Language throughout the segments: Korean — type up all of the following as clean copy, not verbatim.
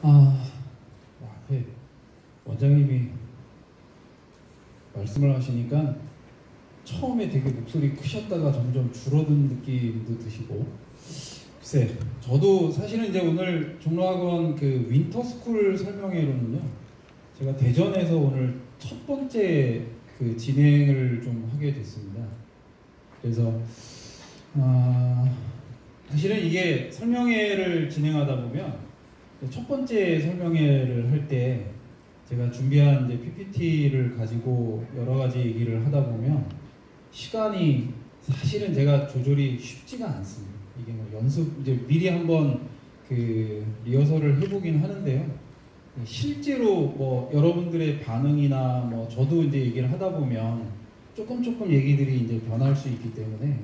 앞에 원장님이 말씀을 하시니까 처음에 되게 목소리 크셨다가 점점 줄어든 느낌도 드시고, 글쎄, 저도 사실은 이제 오늘 종로학원 그 윈터스쿨 설명회로는요, 제가 대전에서 오늘 첫 번째 그 진행을 좀 하게 됐습니다. 그래서 사실은 이게 설명회를 진행하다 보면 첫 번째 설명회를 할 때 제가 준비한 이제 PPT를 가지고 여러 가지 얘기를 하다 보면 시간이 사실은 제가 조절이 쉽지가 않습니다. 이게 뭐 연습 이제 미리 한번 그 리허설을 해보긴 하는데요. 실제로 뭐 여러분들의 반응이나 뭐 저도 이제 얘기를 하다 보면 조금 얘기들이 이제 변할 수 있기 때문에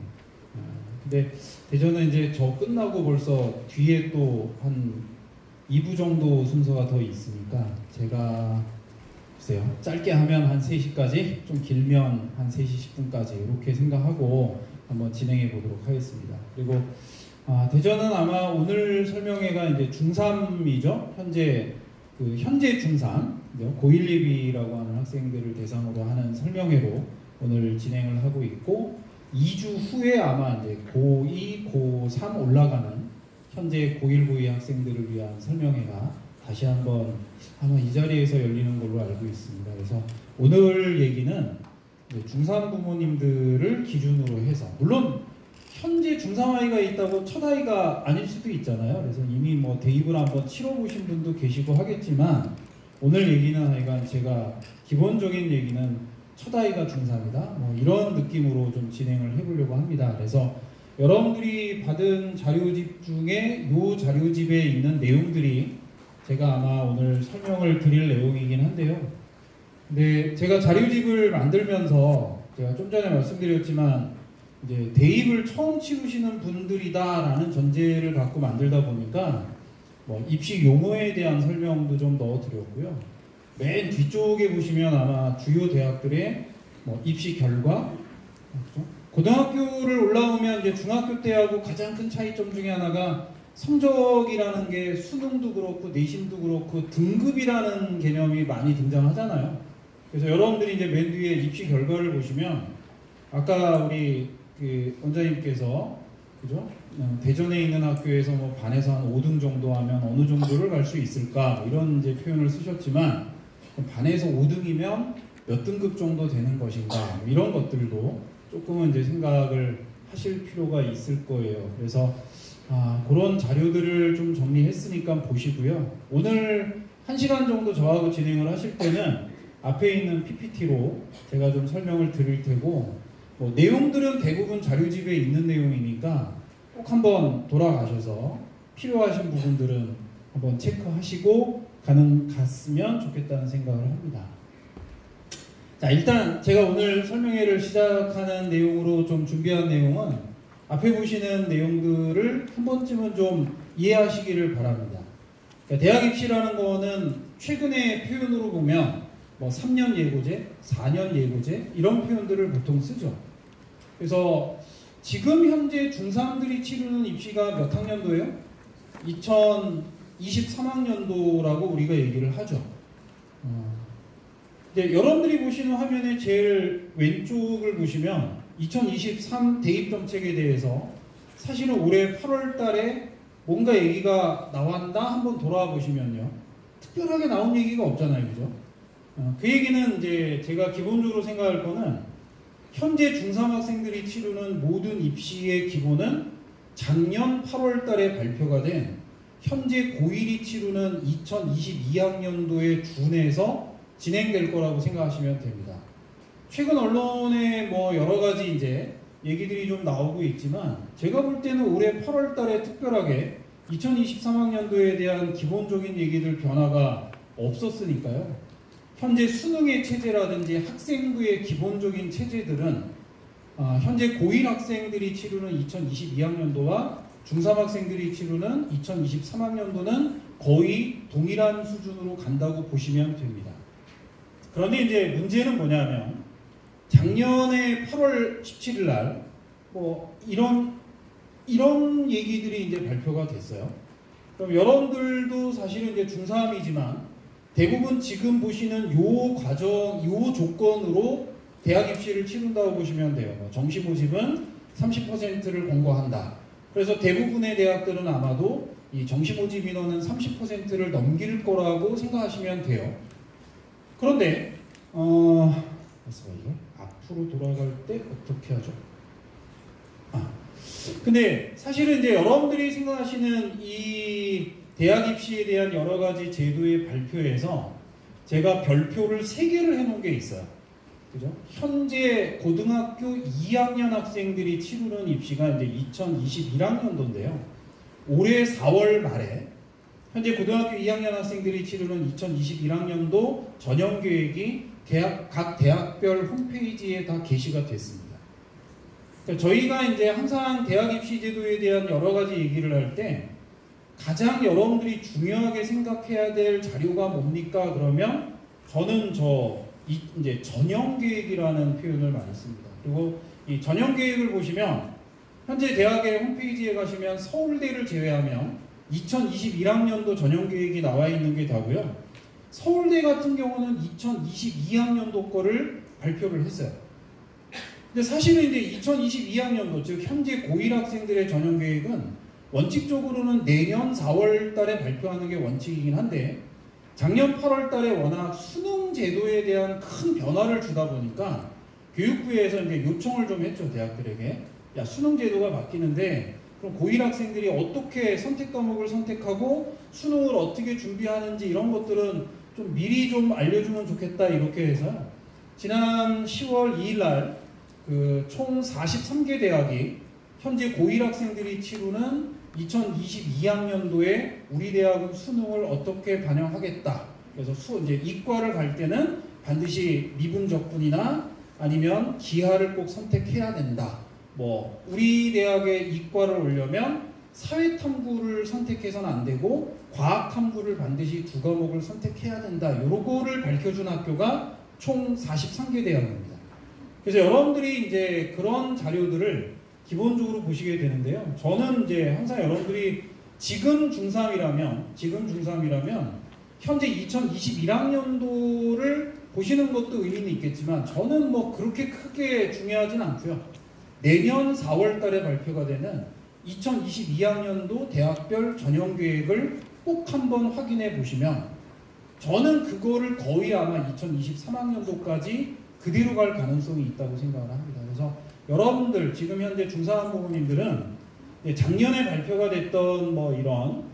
근데 대전은 이제 저 끝나고 벌써 뒤에 또 한 2부 정도 순서가 더 있으니까 제가 글쎄요, 짧게 하면 한 3시까지, 좀 길면 한 3시 10분까지 이렇게 생각하고 한번 진행해 보도록 하겠습니다. 그리고 대전은 아마 오늘 설명회가 이제 중3이죠. 현재 중3, 고1 예비라고 하는 학생들을 대상으로 하는 설명회로 오늘 진행을 하고 있고, 2주 후에 아마 이제 고2, 고3 올라가는 현재 고1, 고2 학생들을 위한 설명회가 다시 한번 아마 이 자리에서 열리는 걸로 알고 있습니다. 그래서 오늘 얘기는 중3 부모님들을 기준으로 해서, 물론 현재 중3 아이가 있다고 첫 아이가 아닐 수도 있잖아요. 그래서 이미 뭐 대입을 한번 치러보신 분도 계시고 하겠지만, 오늘 얘기는 하여간 제가 기본적인 얘기는 첫 아이가 중3이다 뭐 이런 느낌으로 좀 진행을 해보려고 합니다. 그래서 여러분들이 받은 자료집 중에 이 자료집에 있는 내용들이 제가 아마 오늘 설명을 드릴 내용이긴 한데요. 근데 제가 자료집을 만들면서 제가 좀 전에 말씀드렸지만 이제 대입을 처음 치르시는 분들이다라는 전제를 갖고 만들다 보니까 뭐 입시 용어에 대한 설명도 좀 넣어드렸고요. 맨 뒤쪽에 보시면 아마 주요 대학들의 뭐 입시 결과, 그렇죠? 고등학교를 올라오면 이제 중학교 때하고 가장 큰 차이점 중에 하나가 성적이라는 게 수능도 그렇고 내신도 그렇고 등급이라는 개념이 많이 등장하잖아요. 그래서 여러분들이 이제 맨 뒤에 입시 결과를 보시면 아까 우리 그 원장님께서 그죠? 대전에 있는 학교에서 뭐 반에서 한 5등 정도 하면 어느 정도를 갈 수 있을까 이런 이제 표현을 쓰셨지만, 반에서 5등이면 몇 등급 정도 되는 것인가 이런 것들도 조금은 이제 생각을 하실 필요가 있을 거예요. 그래서 그런 자료들을 좀 정리했으니까 보시고요. 오늘 1시간 정도 저하고 진행을 하실 때는 앞에 있는 PPT로 제가 좀 설명을 드릴 테고, 뭐 내용들은 대부분 자료집에 있는 내용이니까 꼭 한번 돌아가셔서 필요하신 부분들은 한번 체크하시고 갔으면 좋겠다는 생각을 합니다. 자, 일단 제가 오늘 설명회를 시작하는 내용으로 좀 준비한 내용은 앞에 보시는 내용들을 한 번쯤은 좀 이해하시기를 바랍니다. 그러니까 대학 입시라는 거는 최근의 표현으로 보면 뭐 3년 예고제, 4년 예고제 이런 표현들을 보통 쓰죠. 그래서 지금 현재 중3들이 치르는 입시가 몇 학년도예요? 2023학년도라고 우리가 얘기를 하죠. 이제 여러분들이 보시는 화면의 제일 왼쪽을 보시면 2023 대입 정책에 대해서 사실은 올해 8월 달에 뭔가 얘기가 나왔나 한번 돌아와 보시면요, 특별하게 나온 얘기가 없잖아요. 그죠? 그 얘기는 이제 제가 기본적으로 생각할 거는 현재 중3 학생들이 치르는 모든 입시의 기본은 작년 8월 달에 발표가 된 현재 고1이 치르는 2022학년도에 준해서 진행될 거라고 생각하시면 됩니다. 최근 언론에 뭐 여러 가지 이제 얘기들이 좀 나오고 있지만, 제가 볼 때는 올해 8월 달에 특별하게 2023학년도에 대한 기본적인 얘기들 변화가 없었으니까요. 현재 수능의 체제라든지 학생부의 기본적인 체제들은 현재 고1 학생들이 치르는 2022학년도와 중3 학생들이 치르는 2023학년도는 거의 동일한 수준으로 간다고 보시면 됩니다. 그런데 이제 문제는 뭐냐면, 작년에 8월 17일 날 뭐 이런 얘기들이 이제 발표가 됐어요. 그럼 여러분들도 사실은 이제 중3이지만 대부분 지금 보시는 요 과정, 요 조건으로 대학 입시를 치른다고 보시면 돼요. 정시 모집은 30%를 권고한다. 그래서 대부분의 대학들은 아마도 이 정시 모집 인원은 30%를 넘길 거라고 생각하시면 돼요. 그런데 앞으로 돌아갈 때 어떻게 하죠? 근데 사실은 이제 여러분들이 생각하시는 이 대학 입시에 대한 여러 가지 제도의 발표에서 제가 별표를 3개를 해놓은 게 있어요. 그죠? 현재 고등학교 2학년 학생들이 치르는 입시가 이제 2021학년도인데요. 올해 4월 말에 현재 고등학교 2학년 학생들이 치르는 2021학년도 전형계획이 각 대학별 홈페이지에 다 게시가 됐습니다. 그러니까 저희가 이제 항상 대학 입시 제도에 대한 여러 가지 얘기를 할 때 가장 여러분들이 중요하게 생각해야 될 자료가 뭡니까? 그러면 저는 이제 전형계획이라는 표현을 많이 씁니다. 그리고 이 전형계획을 보시면 현재 대학의 홈페이지에 가시면 서울대를 제외하면 2021학년도 전형계획이 나와 있는 게 다고요. 서울대 같은 경우는 2022학년도 거를 발표를 했어요. 근데 사실은 이제 2022학년도, 즉 현재 고1 학생들의 전형계획은 원칙적으로는 내년 4월 달에 발표하는 게 원칙이긴 한데 작년 8월 달에 워낙 수능 제도에 대한 큰 변화를 주다 보니까 교육부에서 이제 요청을 좀 했죠, 대학들에게. 야, 수능 제도가 바뀌는데 그럼 고1 학생들이 어떻게 선택 과목을 선택하고 수능을 어떻게 준비하는지 이런 것들은 좀 미리 좀 알려주면 좋겠다, 이렇게 해서 지난 10월 2일 날 총 43개 대학이 현재 고1 학생들이 치르는 2022학년도에 우리 대학은 수능을 어떻게 반영하겠다. 그래서 이제 이과를 갈 때는 반드시 미분적분이나 아니면 기하를 꼭 선택해야 된다. 우리 대학의 이과를 오려면 사회탐구를 선택해서는 안 되고 과학탐구를 반드시 2과목을 선택해야 된다. 요거를 밝혀준 학교가 총 43개 대학입니다. 그래서 여러분들이 이제 그런 자료들을 기본적으로 보시게 되는데요. 저는 이제 항상 여러분들이 지금 중3이라면 현재 2021학년도를 보시는 것도 의미는 있겠지만 저는 그렇게 크게 중요하진 않고요. 내년 4월 달에 발표가 되는 2022학년도 대학별 전형계획을 꼭 한번 확인해 보시면 저는 그거를 거의 아마 2023학년도까지 그대로 갈 가능성이 있다고 생각을 합니다. 그래서 여러분들 지금 현재 중3 부모님들은 작년에 발표가 됐던 이런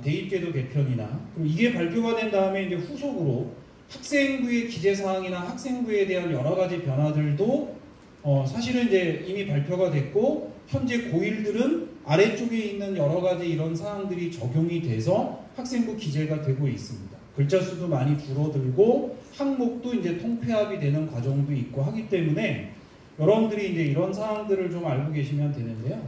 대입제도 개편이나 그리고 이게 발표가 된 다음에 이제 후속으로 학생부의 기재사항이나 학생부에 대한 여러 가지 변화들도 사실은 이제 이미 발표가 됐고 현재 고1들은 아래쪽에 있는 여러 가지 이런 사항들이 적용이 돼서 학생부 기재가 되고 있습니다. 글자 수도 많이 줄어들고 항목도 이제 통폐합이 되는 과정도 있고 하기 때문에 여러분들이 이제 이런 사항들을 좀 알고 계시면 되는데요.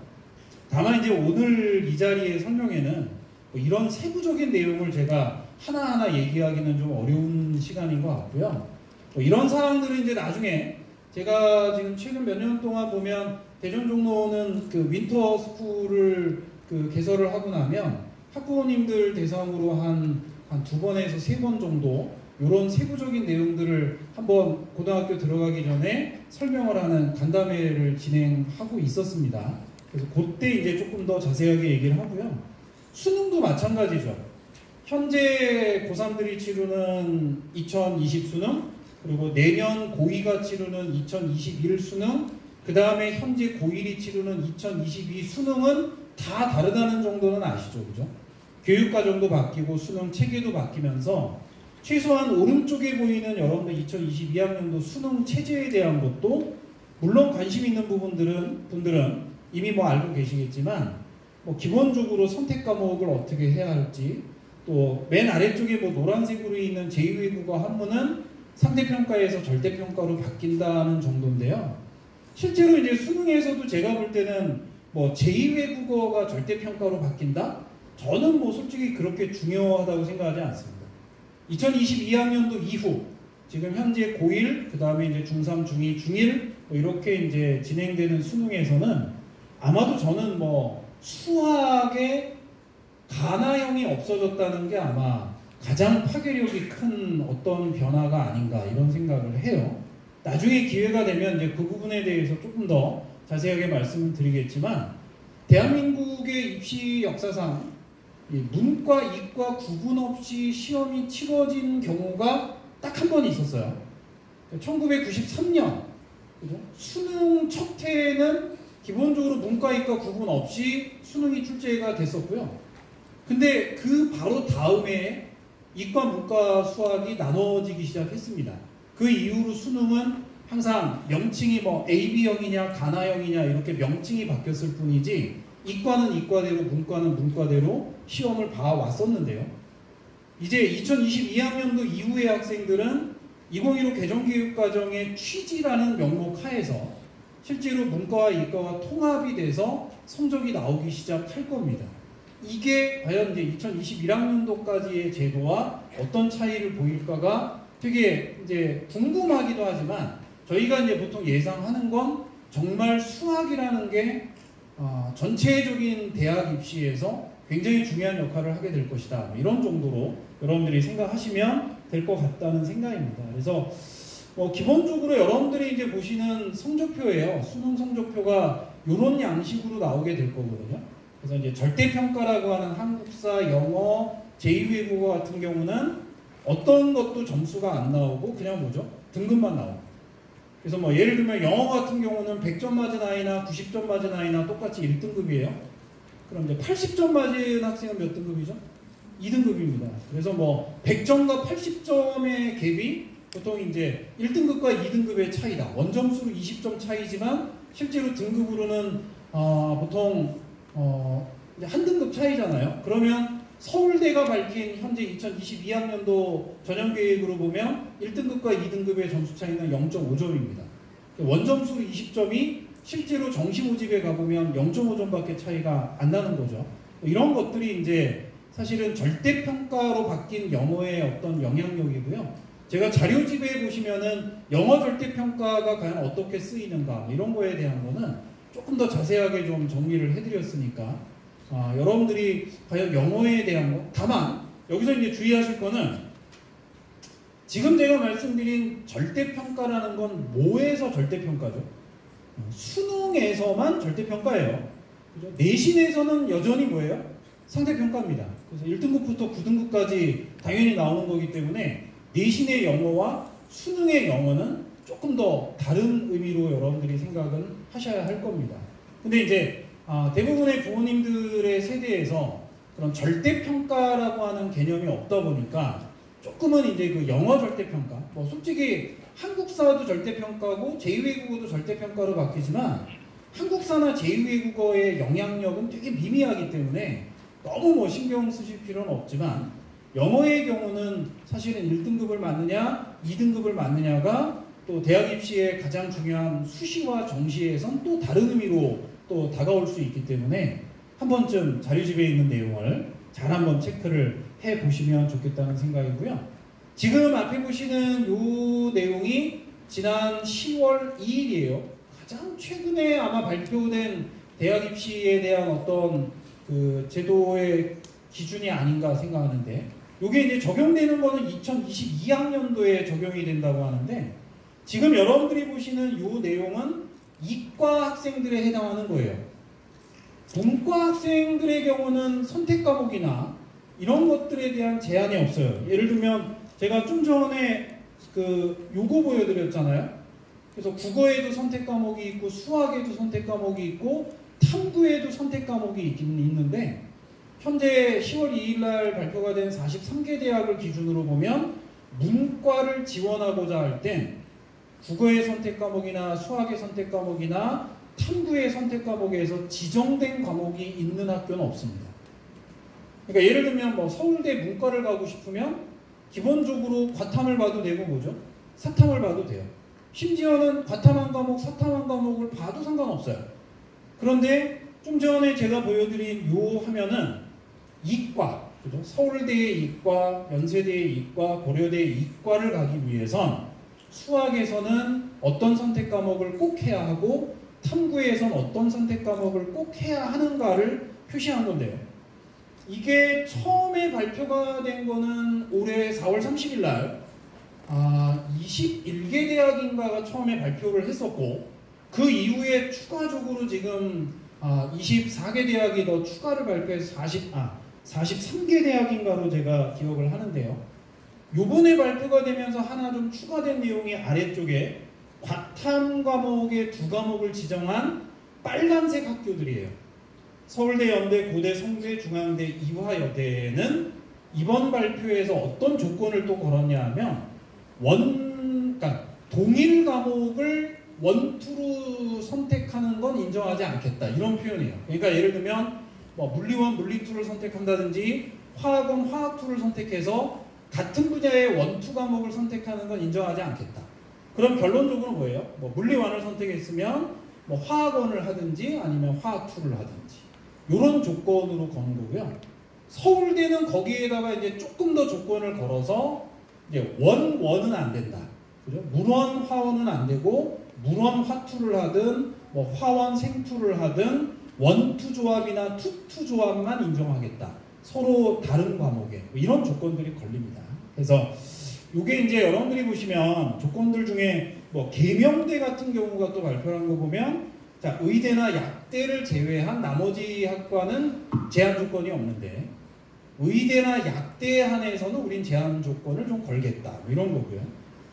다만 이제 오늘 이 자리의 설명에는 이런 세부적인 내용을 제가 하나하나 얘기하기는 좀 어려운 시간인 것 같고요. 이런 사항들은 이제 나중에 제가 지금 최근 몇 년 동안 보면 대전 종로는 윈터 스쿨을 개설을 하고 나면 학부모님들 대상으로 한 2번에서 3번 정도 이런 세부적인 내용들을 한번 고등학교 들어가기 전에 설명을 하는 간담회를 진행하고 있었습니다. 그래서 그때 이제 조금 더 자세하게 얘기를 하고요. 수능도 마찬가지죠. 현재 고3들이 치르는 2020 수능, 그리고 내년 고2가 치르는 2021 수능, 그 다음에 현재 고1이 치르는 2022 수능은 다 다르다는 정도는 아시죠? 그죠? 교육과정도 바뀌고 수능 체계도 바뀌면서 최소한 오른쪽에 보이는 여러분들 2022학년도 수능 체제에 대한 것도 물론 관심 있는 분들은 이미 알고 계시겠지만 기본적으로 선택 과목을 어떻게 해야 할지 또 맨 아래쪽에 노란색으로 있는 제2외국어 한문은 상대평가에서 절대평가로 바뀐다는 정도인데요. 실제로 이제 수능에서도 제가 볼 때는 제2외국어가 절대평가로 바뀐다? 저는 솔직히 그렇게 중요하다고 생각하지 않습니다. 2022학년도 이후 지금 현재 고1, 그 다음에 이제 중3, 중2, 중1 이렇게 이제 진행되는 수능에서는 아마도 저는 수학의 가나형이 없어졌다는 게 아마 가장 파괴력이 큰 어떤 변화가 아닌가 이런 생각을 해요. 나중에 기회가 되면 이제 그 부분에 대해서 조금 더 자세하게 말씀을 드리겠지만, 대한민국의 입시 역사상 문과, 이과 구분 없이 시험이 치러진 경우가 딱 한 번 있었어요. 1993년 수능 첫 해에는 기본적으로 문과, 이과 구분 없이 수능이 출제가 됐었고요. 근데 그 바로 다음에 이과, 문과, 수학이 나눠지기 시작했습니다. 그 이후로 수능은 항상 명칭이 뭐 AB형이냐 가나형이냐 이렇게 명칭이 바뀌었을 뿐이지, 이과는 이과대로 문과는 문과대로 시험을 봐왔었는데요. 이제 2022학년도 이후의 학생들은 2015 개정교육과정의 취지라는 명목 하에서 실제로 문과와 이과가 통합이 돼서 성적이 나오기 시작할 겁니다. 이게 과연 이제 2021학년도까지의 제도와 어떤 차이를 보일까가 되게 이제 궁금하기도 하지만, 저희가 이제 보통 예상하는 건 정말 수학이라는 게 전체적인 대학 입시에서 굉장히 중요한 역할을 하게 될 것이다. 뭐 이런 정도로 여러분들이 생각하시면 될 것 같다는 생각입니다. 그래서 기본적으로 여러분들이 이제 보시는 성적표예요. 수능 성적표가 이런 양식으로 나오게 될 거거든요. 그래서 이제 절대평가라고 하는 한국사, 영어, 제2외국어 같은 경우는 어떤 것도 점수가 안 나오고 그냥 뭐죠? 등급만 나오고. 그래서 뭐 예를 들면 영어 같은 경우는 100점 맞은 아이나 90점 맞은 아이나 똑같이 1등급이에요. 그럼 이제 80점 맞은 학생은 몇 등급이죠? 2등급입니다. 그래서 뭐 100점과 80점의 갭이 보통 이제 1등급과 2등급의 차이다. 원점수로 20점 차이지만 실제로 등급으로는 보통 이제 한 등급 차이잖아요. 그러면 서울대가 밝힌 현재 2022학년도 전형계획으로 보면 1등급과 2등급의 점수 차이는 0.5점입니다. 원점수로 20점이 실제로 정시 모집에 가보면 0.5점밖에 차이가 안 나는 거죠. 이런 것들이 이제 사실은 절대평가로 바뀐 영어의 어떤 영향력이고요. 제가 자료집에 보시면은 영어 절대평가가 과연 어떻게 쓰이는가 이런 거에 대한 거는 조금 더 자세하게 좀 정리를 해드렸으니까 여러분들이 과연 영어에 대한 거, 다만 여기서 이제 주의하실 거는 지금 제가 말씀드린 절대평가라는 건 뭐에서 절대평가죠? 수능에서만 절대평가예요. 그죠? 내신에서는 여전히 뭐예요? 상대평가입니다. 그래서 1등급부터 9등급까지 당연히 나오는 거기 때문에 내신의 영어와 수능의 영어는 조금 더 다른 의미로 여러분들이 생각은 하셔야 할 겁니다. 근데 이제 대부분의 부모님들의 세대에서 그런 절대평가라고 하는 개념이 없다 보니까 조금은 이제 그 영어 절대평가, 뭐 솔직히 한국사도 절대평가고 제2외국어도 절대평가로 바뀌지만 한국사나 제2외국어의 영향력은 되게 미미하기 때문에 너무 뭐 신경 쓰실 필요는 없지만, 영어의 경우는 사실은 1등급을 맞느냐 2등급을 맞느냐가 또 대학 입시의 가장 중요한 수시와 정시에선 또 다른 의미로 또 다가올 수 있기 때문에 한 번쯤 자료집에 있는 내용을 잘 한번 체크를 해 보시면 좋겠다는 생각이고요. 지금 앞에 보시는 이 내용이 지난 10월 2일이에요. 가장 최근에 아마 발표된 대학 입시에 대한 어떤 그 제도의 기준이 아닌가 생각하는데, 이게 이제 적용되는 거는 2022학년도에 적용이 된다고 하는데, 지금 여러분들이 보시는 이 내용은 이과 학생들에 해당하는 거예요. 문과 학생들의 경우는 선택 과목이나 이런 것들에 대한 제한이 없어요. 예를 들면 제가 좀 전에 요거 보여드렸잖아요. 그래서 국어에도 선택 과목이 있고 수학에도 선택 과목이 있고 탐구에도 선택 과목이 있긴 있는데, 현재 10월 2일 날 발표가 된 43개 대학을 기준으로 보면 문과를 지원하고자 할 땐 국어의 선택 과목이나 수학의 선택 과목이나 탐구의 선택 과목에서 지정된 과목이 있는 학교는 없습니다. 그러니까 예를 들면 뭐 서울대 문과를 가고 싶으면 기본적으로 과탐을 봐도 되고 뭐죠? 사탐을 봐도 돼요. 심지어는 과탐한 과목, 사탐한 과목을 봐도 상관없어요. 그런데 좀 전에 제가 보여드린 요 화면은 이과, 그죠? 서울대의 이과, 연세대의 이과, 고려대의 이과를 가기 위해선 수학에서는 어떤 선택 과목을 꼭 해야 하고 탐구에서는 어떤 선택 과목을 꼭 해야 하는가를 표시한 건데요. 이게 처음에 발표가 된 거는 올해 4월 30일 날 21개 대학인가가 처음에 발표를 했었고, 그 이후에 추가적으로 지금 24개 대학이 더 추가를 발표해서 43개 대학인가로 제가 기억을 하는데요. 요번에 발표가 되면서 하나 좀 추가된 내용이 아래쪽에 과탐 과목의 2과목을 지정한 빨간색 학교들이에요. 서울대, 연대, 고대, 성대, 중앙대, 이화여대는 이번 발표에서 어떤 조건을 또 걸었냐 하면 그러니까 동일 과목을 원투로 선택하는 건 인정하지 않겠다, 이런 표현이에요. 그러니까 예를 들면 물리원, 물리투를 선택한다든지 화학원, 화학투를 선택해서 같은 분야의 원투 과목을 선택하는 건 인정하지 않겠다. 그럼 결론적으로 뭐예요? 물리원을 선택했으면 화학원을 하든지 아니면 화학투를 하든지 이런 조건으로 거는 거고요. 서울대는 거기에다가 이제 조금 더 조건을 걸어서 이제 원은 안 된다. 그죠? 물원, 화원은 안 되고 물원, 화투를 하든 화원, 생투를 하든 원투 조합이나 투투 조합만 인정하겠다. 서로 다른 과목에 이런 조건들이 걸립니다. 그래서 이게 이제 여러분들이 보시면 조건들 중에 계명대 같은 경우가 또 발표한 거 보면, 자, 의대나 약대를 제외한 나머지 학과는 제한 조건이 없는데 의대나 약대에 한해서는 우린 제한 조건을 좀 걸겠다, 이런 거고요.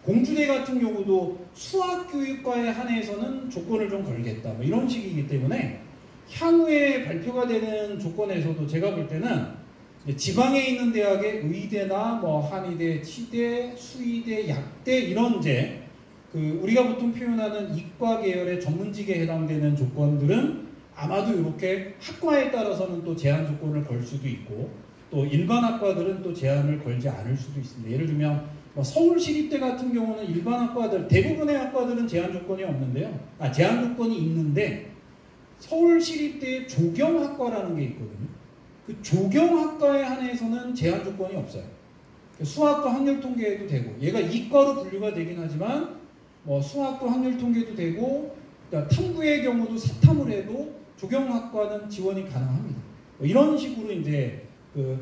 공주대 같은 경우도 수학교육과에 한해서는 조건을 좀 걸겠다, 이런 식이기 때문에 향후에 발표가 되는 조건에서도 제가 볼 때는 지방에 있는 대학의 의대나 한의대, 치대, 수의대, 약대 이런 이제 우리가 보통 표현하는 이과 계열의 전문직에 해당되는 조건들은 아마도 이렇게 학과에 따라서는 또 제한 조건을 걸 수도 있고, 또 일반 학과들은 또 제한을 걸지 않을 수도 있습니다. 예를 들면 서울시립대 같은 경우는 일반 학과들, 대부분의 학과들은 제한 조건이 없는데요. 제한 조건이 있는데 서울시립대의 조경학과라는 게 있거든요. 그 조경학과에 한해서는 제한 조건이 없어요. 수학도 확률 통계도 되고, 얘가 이과로 분류가 되긴 하지만 수학도 확률 통계도 되고, 탐구의 경우도 사탐을 해도 조경학과는 지원이 가능합니다. 이런 식으로 이제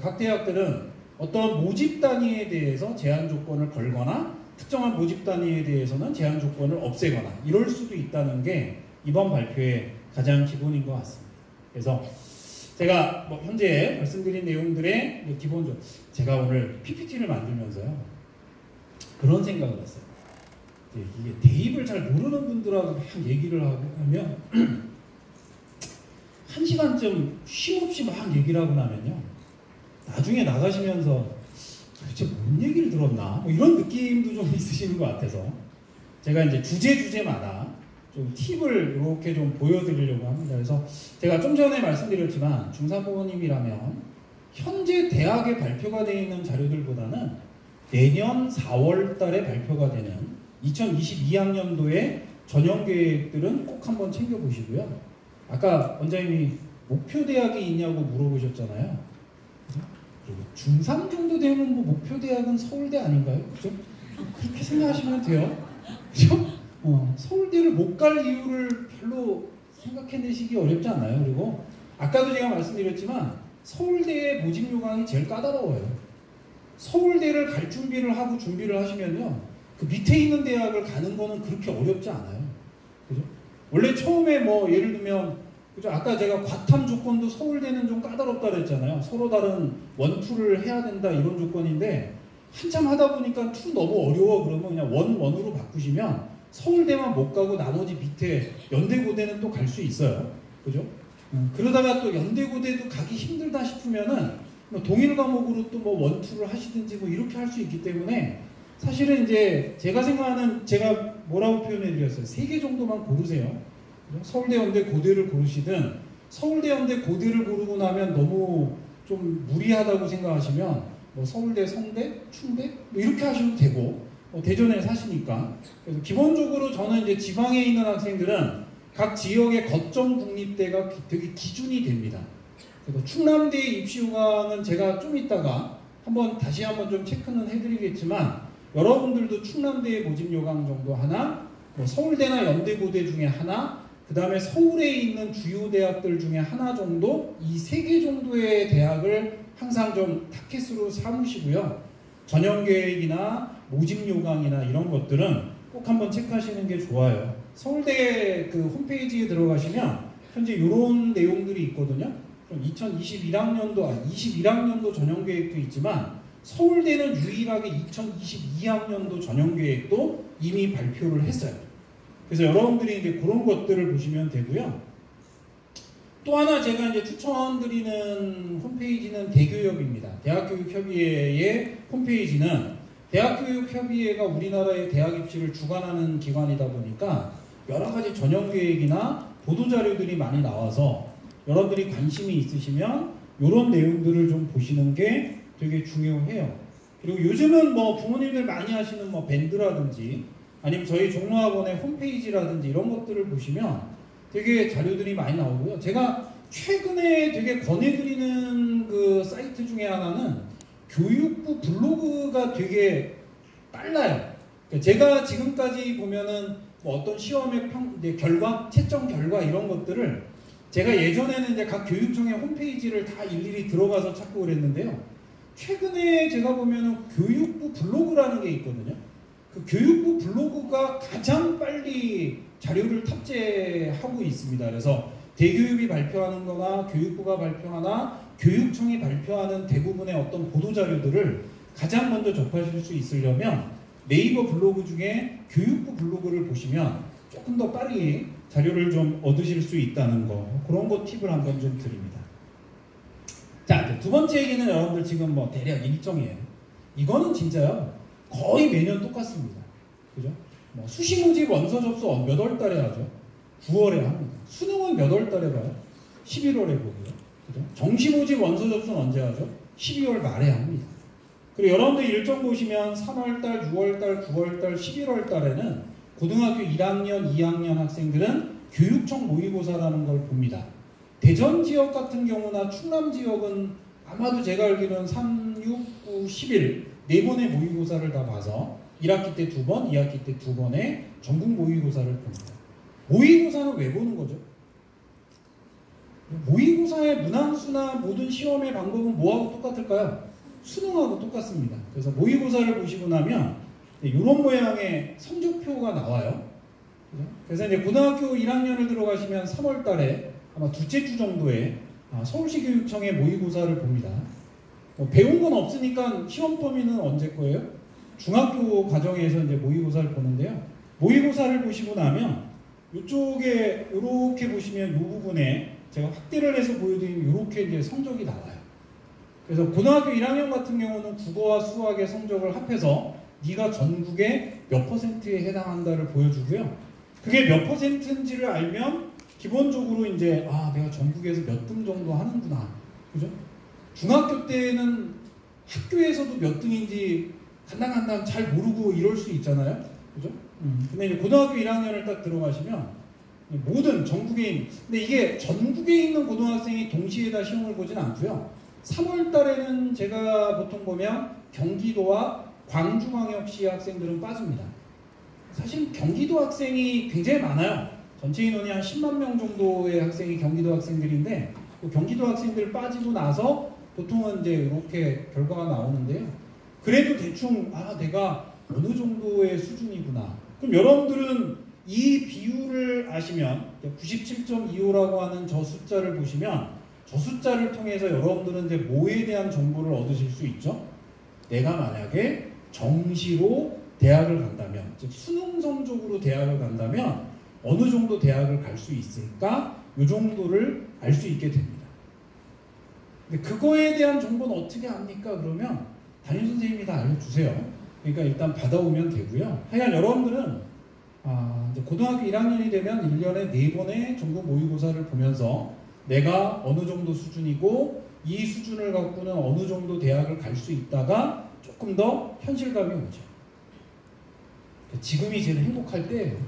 각 대학들은 어떤 모집 단위에 대해서 제한 조건을 걸거나 특정한 모집 단위에 대해서는 제한 조건을 없애거나 이럴 수도 있다는 게 이번 발표의 가장 기본인 것 같습니다. 그래서 제가 현재 말씀드린 내용들의 기본적으로 제가 오늘 PPT를 만들면서요 그런 생각을 했어요. 이게 대입을 잘 모르는 분들하고 막 얘기를 하면 1시간쯤 쉼없이 막 얘기를 하고 나면요 나중에 나가시면서 도대체 뭔 얘기를 들었나 이런 느낌도 좀 있으시는 것 같아서 제가 이제 주제마다 좀 팁을 이렇게 좀 보여드리려고 합니다. 그래서 제가 좀 전에 말씀드렸지만 중사부모님이라면 현재 대학에 발표가 되어 있는 자료들보다는 내년 4월 달에 발표가 되는 2022학년도의 전형계획들은 꼭 한번 챙겨보시고요. 아까 원장님이 목표 대학이 있냐고 물어보셨잖아요. 그리고 중3 정도 되면 목표 대학은 서울대 아닌가요? 그죠? 그렇게 생각하시면 돼요. 그죠? 서울대를 못 갈 이유를 별로 생각해내시기 어렵지 않나요? 그리고 아까도 제가 말씀드렸지만 서울대의 모집 요강이 제일 까다로워요. 서울대를 갈 준비를 하고 준비를 하시면요 그 밑에 있는 대학을 가는 거는 그렇게 어렵지 않아요. 그죠? 원래 처음에 예를 들면 그죠? 아까 제가 과탐 조건도 서울대는 좀 까다롭다 그랬잖아요. 서로 다른 원투를 해야 된다 이런 조건인데 한참 하다 보니까 투 너무 어려워 그러면 그냥 원으로 바꾸시면 서울대만 못 가고 나머지 밑에 연대고대는 또 갈 수 있어요. 그죠? 그러다가 또 연대고대도 가기 힘들다 싶으면은 동일 과목으로 또 원투를 하시든지 이렇게 할 수 있기 때문에 사실은 이제 제가 생각하는 제가 뭐라고 표현해 드렸어요. 3개 정도만 고르세요. 서울대, 연대, 고대를 고르시든 서울대, 연대, 고대를 고르고 나면 너무 좀 무리하다고 생각하시면 서울대, 성대, 충대 이렇게 하셔도 되고 대전에 사시니까. 그래서 기본적으로 저는 이제 지방에 있는 학생들은 각 지역의 거점 국립대가 되게 기준이 됩니다. 그래서 충남대 입시 요강은 제가 좀 이따가 다시 한번 좀 체크는 해드리겠지만 여러분들도 충남대의 모집 요강 정도 하나, 서울대나 연대고대 중에 하나, 그 다음에 서울에 있는 주요 대학들 중에 하나 정도, 이 3개 정도의 대학을 항상 좀 타켓으로 삼으시고요. 전형계획이나 모집 요강이나 이런 것들은 꼭 한번 체크하시는 게 좋아요. 서울대 그 홈페이지에 들어가시면 현재 이런 내용들이 있거든요. 21학년도 전형계획도 있지만 서울대는 유일하게 2022학년도 전형계획도 이미 발표를 했어요. 그래서 여러분들이 이제 그런 것들을 보시면 되고요. 또 하나 제가 이제 추천드리는 홈페이지는 대교협입니다. 대학교육협의회의 홈페이지는 대학교육협의회가 우리나라의 대학 입시를 주관하는 기관이다 보니까 여러 가지 전형계획이나 보도자료들이 많이 나와서 여러분들이 관심이 있으시면 이런 내용들을 좀 보시는 게 되게 중요해요. 그리고 요즘은 뭐 부모님들 많이 하시는 뭐 밴드라든지 아니면 저희 종로학원의 홈페이지라든지 이런 것들을 보시면 되게 자료들이 많이 나오고요. 제가 최근에 되게 권해드리는 그 사이트 중에 하나는 교육부 블로그가 되게 빨라요. 제가 지금까지 보면은 뭐 어떤 시험의 결과, 채점 결과 이런 것들을 제가 예전에는 이제 각 교육청의 홈페이지를 다 일일이 들어가서 찾고 그랬는데요. 최근에 제가 보면은 교육부 블로그라는 게 있거든요. 그 교육부 블로그가 가장 빨리 자료를 탑재하고 있습니다. 그래서 대교육이 발표하는 거나 교육부가 발표하나 교육청이 발표하는 대부분의 어떤 보도자료들을 가장 먼저 접하실 수 있으려면 네이버 블로그 중에 교육부 블로그를 보시면 조금 더 빠르게 자료를 좀 얻으실 수 있다는 거, 그런 거 팁을 한번 좀 드립니다. 자, 두 번째 얘기는 여러분들 지금 뭐 대략 일정이에요. 이거는 진짜요. 거의 매년 똑같습니다. 그죠? 뭐 수시 모집 원서 접수 몇 월 달에 하죠? 9월에 합니다. 수능은 몇 월 달에 봐요? 11월에 보고요. 그죠? 정시 모집 원서 접수는 언제 하죠? 12월 말에 합니다. 그리고 여러분들 일정 보시면 3월 달, 6월 달, 9월 달, 11월 달에는 고등학교 1학년, 2학년 학생들은 교육청 모의고사라는 걸 봅니다. 대전 지역 같은 경우나 충남 지역은 아마도 제가 알기로는 3, 6, 9, 11 4번의 모의고사를 다 봐서 1학기 때 2번, 2학기 때 2번의 전국 모의고사를 봅니다. 모의고사는 왜 보는 거죠? 모의고사의 문항수나 모든 시험의 방법은 뭐하고 똑같을까요? 수능하고 똑같습니다. 그래서 모의고사를 보시고 나면 이런 모양의 성적표가 나와요. 그래서 이제 고등학교 1학년을 들어가시면 3월 달에 아마 둘째 주 정도에 서울시교육청의 모의고사를 봅니다. 배운 건 없으니까 시험 범위는 언제 거예요? 중학교 과정에서 이제 모의고사를 보는데요. 모의고사를 보시고 나면 이쪽에 이렇게 보시면 이 부분에 제가 확대를 해서 보여드리면 이렇게 이제 성적이 나와요. 그래서 고등학교 1학년 같은 경우는 국어와 수학의 성적을 합해서 네가 전국에 몇 퍼센트에 해당한다를 보여주고요. 그게 몇 퍼센트인지를 알면 기본적으로 이제 내가 전국에서 몇 등 정도 하는구나. 그죠? 중학교 때는 학교에서도 몇 등인지 간당간당 잘 모르고 이럴 수 있잖아요. 그죠? 근데 이제 고등학교 1학년을 딱 들어가시면 모든 전국에 근데 이게 전국에 있는 고등학생이 동시에 다 시험을 보진 않고요. 3월 달에는 제가 보통 보면 경기도와 광주광역시 학생들은 빠집니다. 사실 경기도 학생이 굉장히 많아요. 전체 인원이 한 10만 명 정도의 학생이 경기도 학생들인데 그 경기도 학생들 빠지고 나서 보통은 이제 이렇게 결과가 나오는데요. 그래도 대충 내가 어느 정도의 수준이구나. 그럼 여러분들은 이 비율을 아시면 97.25라고 하는 저 숫자를 보시면 저 숫자를 통해서 여러분들은 이제 뭐에 대한 정보를 얻으실 수 있죠? 내가 만약에 정시로 대학을 간다면, 즉 수능 성적으로 대학을 간다면 어느 정도 대학을 갈 수 있을까? 이 정도를 알 수 있게 됩니다. 근데 그거에 대한 정보는 어떻게 합니까? 그러면 담임선생님이 다 알려주세요. 그러니까 일단 받아오면 되고요. 하여간 여러분들은 이제 고등학교 1학년이 되면 1년에 4번의 전국 모의고사를 보면서 내가 어느 정도 수준이고 이 수준을 갖고는 어느 정도 대학을 갈 수 있다가 조금 더 현실감이 오죠. 지금이 제일 행복할 때예요.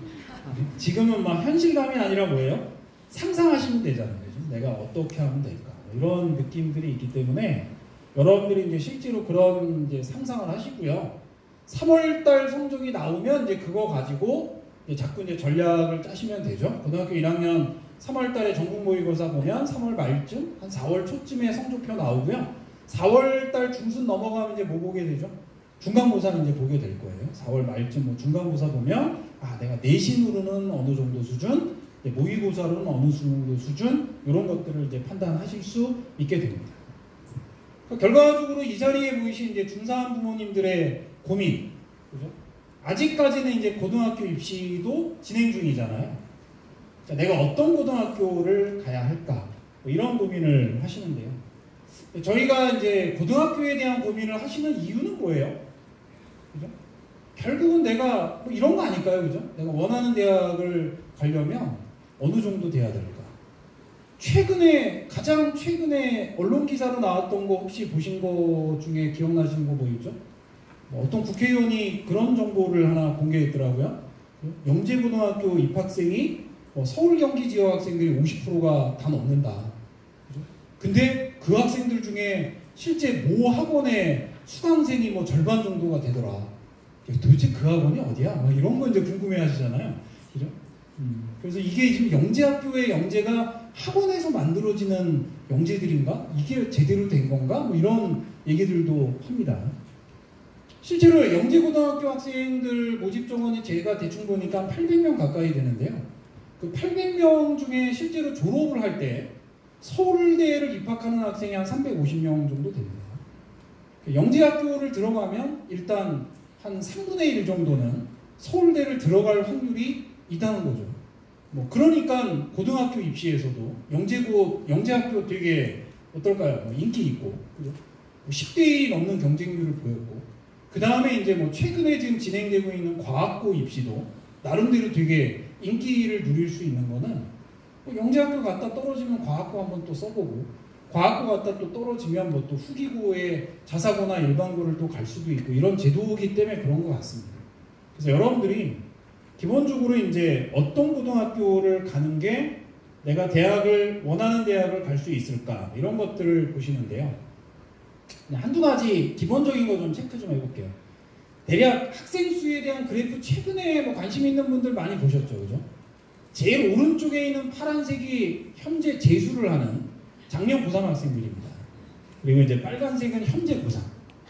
지금은 막 현실감이 아니라 뭐예요? 상상하시면 되잖아요. 내가 어떻게 하면 될까? 이런 느낌들이 있기 때문에 여러분들이 이제 실제로 그런 이제 상상을 하시고요. 3월달 성적이 나오면 이제 그거 가지고 자꾸 이제 전략을 짜시면 되죠. 고등학교 1학년 3월 달에 전국 모의고사 보면 3월 말쯤, 한 4월 초쯤에 성적표 나오고요. 4월 달 중순 넘어가면 이제 뭐 보게 되죠? 중간고사는 이제 보게 될 거예요. 4월 말쯤 뭐 중간고사 보면 내가 내신으로는 어느 정도 수준, 모의고사로는 어느 정도 수준, 이런 것들을 이제 판단하실 수 있게 됩니다. 결과적으로 이 자리에 보이신 이제 중3 부모님들의 고민, 그죠? 아직까지는 이제 고등학교 입시도 진행 중이잖아요. 자, 내가 어떤 고등학교를 가야 할까? 뭐 이런 고민을 하시는데요. 저희가 이제 고등학교에 대한 고민을 하시는 이유는 뭐예요? 그죠? 결국은 내가 뭐 이런 거 아닐까요? 그죠? 내가 원하는 대학을 가려면 어느 정도 돼야 될까? 가장 최근에 언론 기사로 나왔던 거 혹시 보신 거 중에 기억나시는 거 뭐 있죠? 어떤 국회의원이 그런 정보를 하나 공개했더라고요. 영재고등학교 입학생이 서울 경기 지역 학생들이 50%가 다 넘는다. 그죠? 근데 그 학생들 중에 실제 모 학원의 수강생이 뭐 절반 정도가 되더라. 도대체 그 학원이 어디야? 막 이런 거 이제 궁금해 하시잖아요. 그죠? 그래서 이게 지금 영재학교의 영재가 학원에서 만들어지는 영재들인가? 이게 제대로 된 건가? 뭐 이런 얘기들도 합니다. 실제로 영재고등학교 학생들 모집 정원이 제가 대충 보니까 800명 가까이 되는데요. 그 800명 중에 실제로 졸업을 할 때 서울대를 입학하는 학생이 한 350명 정도 됩니다. 영재학교를 들어가면 일단 한 3분의 1 정도는 서울대를 들어갈 확률이 있다는 거죠. 그러니까 고등학교 입시에서도 영재학교 되게 어떨까요? 인기 있고, 그죠? 10대1이 넘는 경쟁률을 보였고, 그 다음에 이제 최근에 지금 진행되고 있는 과학고 입시도 나름대로 되게 인기를 누릴 수 있는 거는 영재학교 갔다 떨어지면 과학고 한번 또 써보고, 과학고 갔다 또 떨어지면 또 후기고에 자사고나 일반고를 또 갈 수도 있고, 이런 제도이기 때문에 그런 것 같습니다. 그래서 여러분들이 기본적으로 이제 어떤 고등학교를 가는 게 내가 원하는 대학을 갈 수 있을까, 이런 것들을 보시는데요. 한두 가지 기본적인 거 좀 체크 좀 해볼게요. 대략 학생 수에 대한 그래프 최근에 관심 있는 분들 많이 보셨죠, 그죠? 제일 오른쪽에 있는 파란색이 현재 재수를 하는 작년 고3 학생들입니다. 그리고 이제 빨간색은 현재 고3.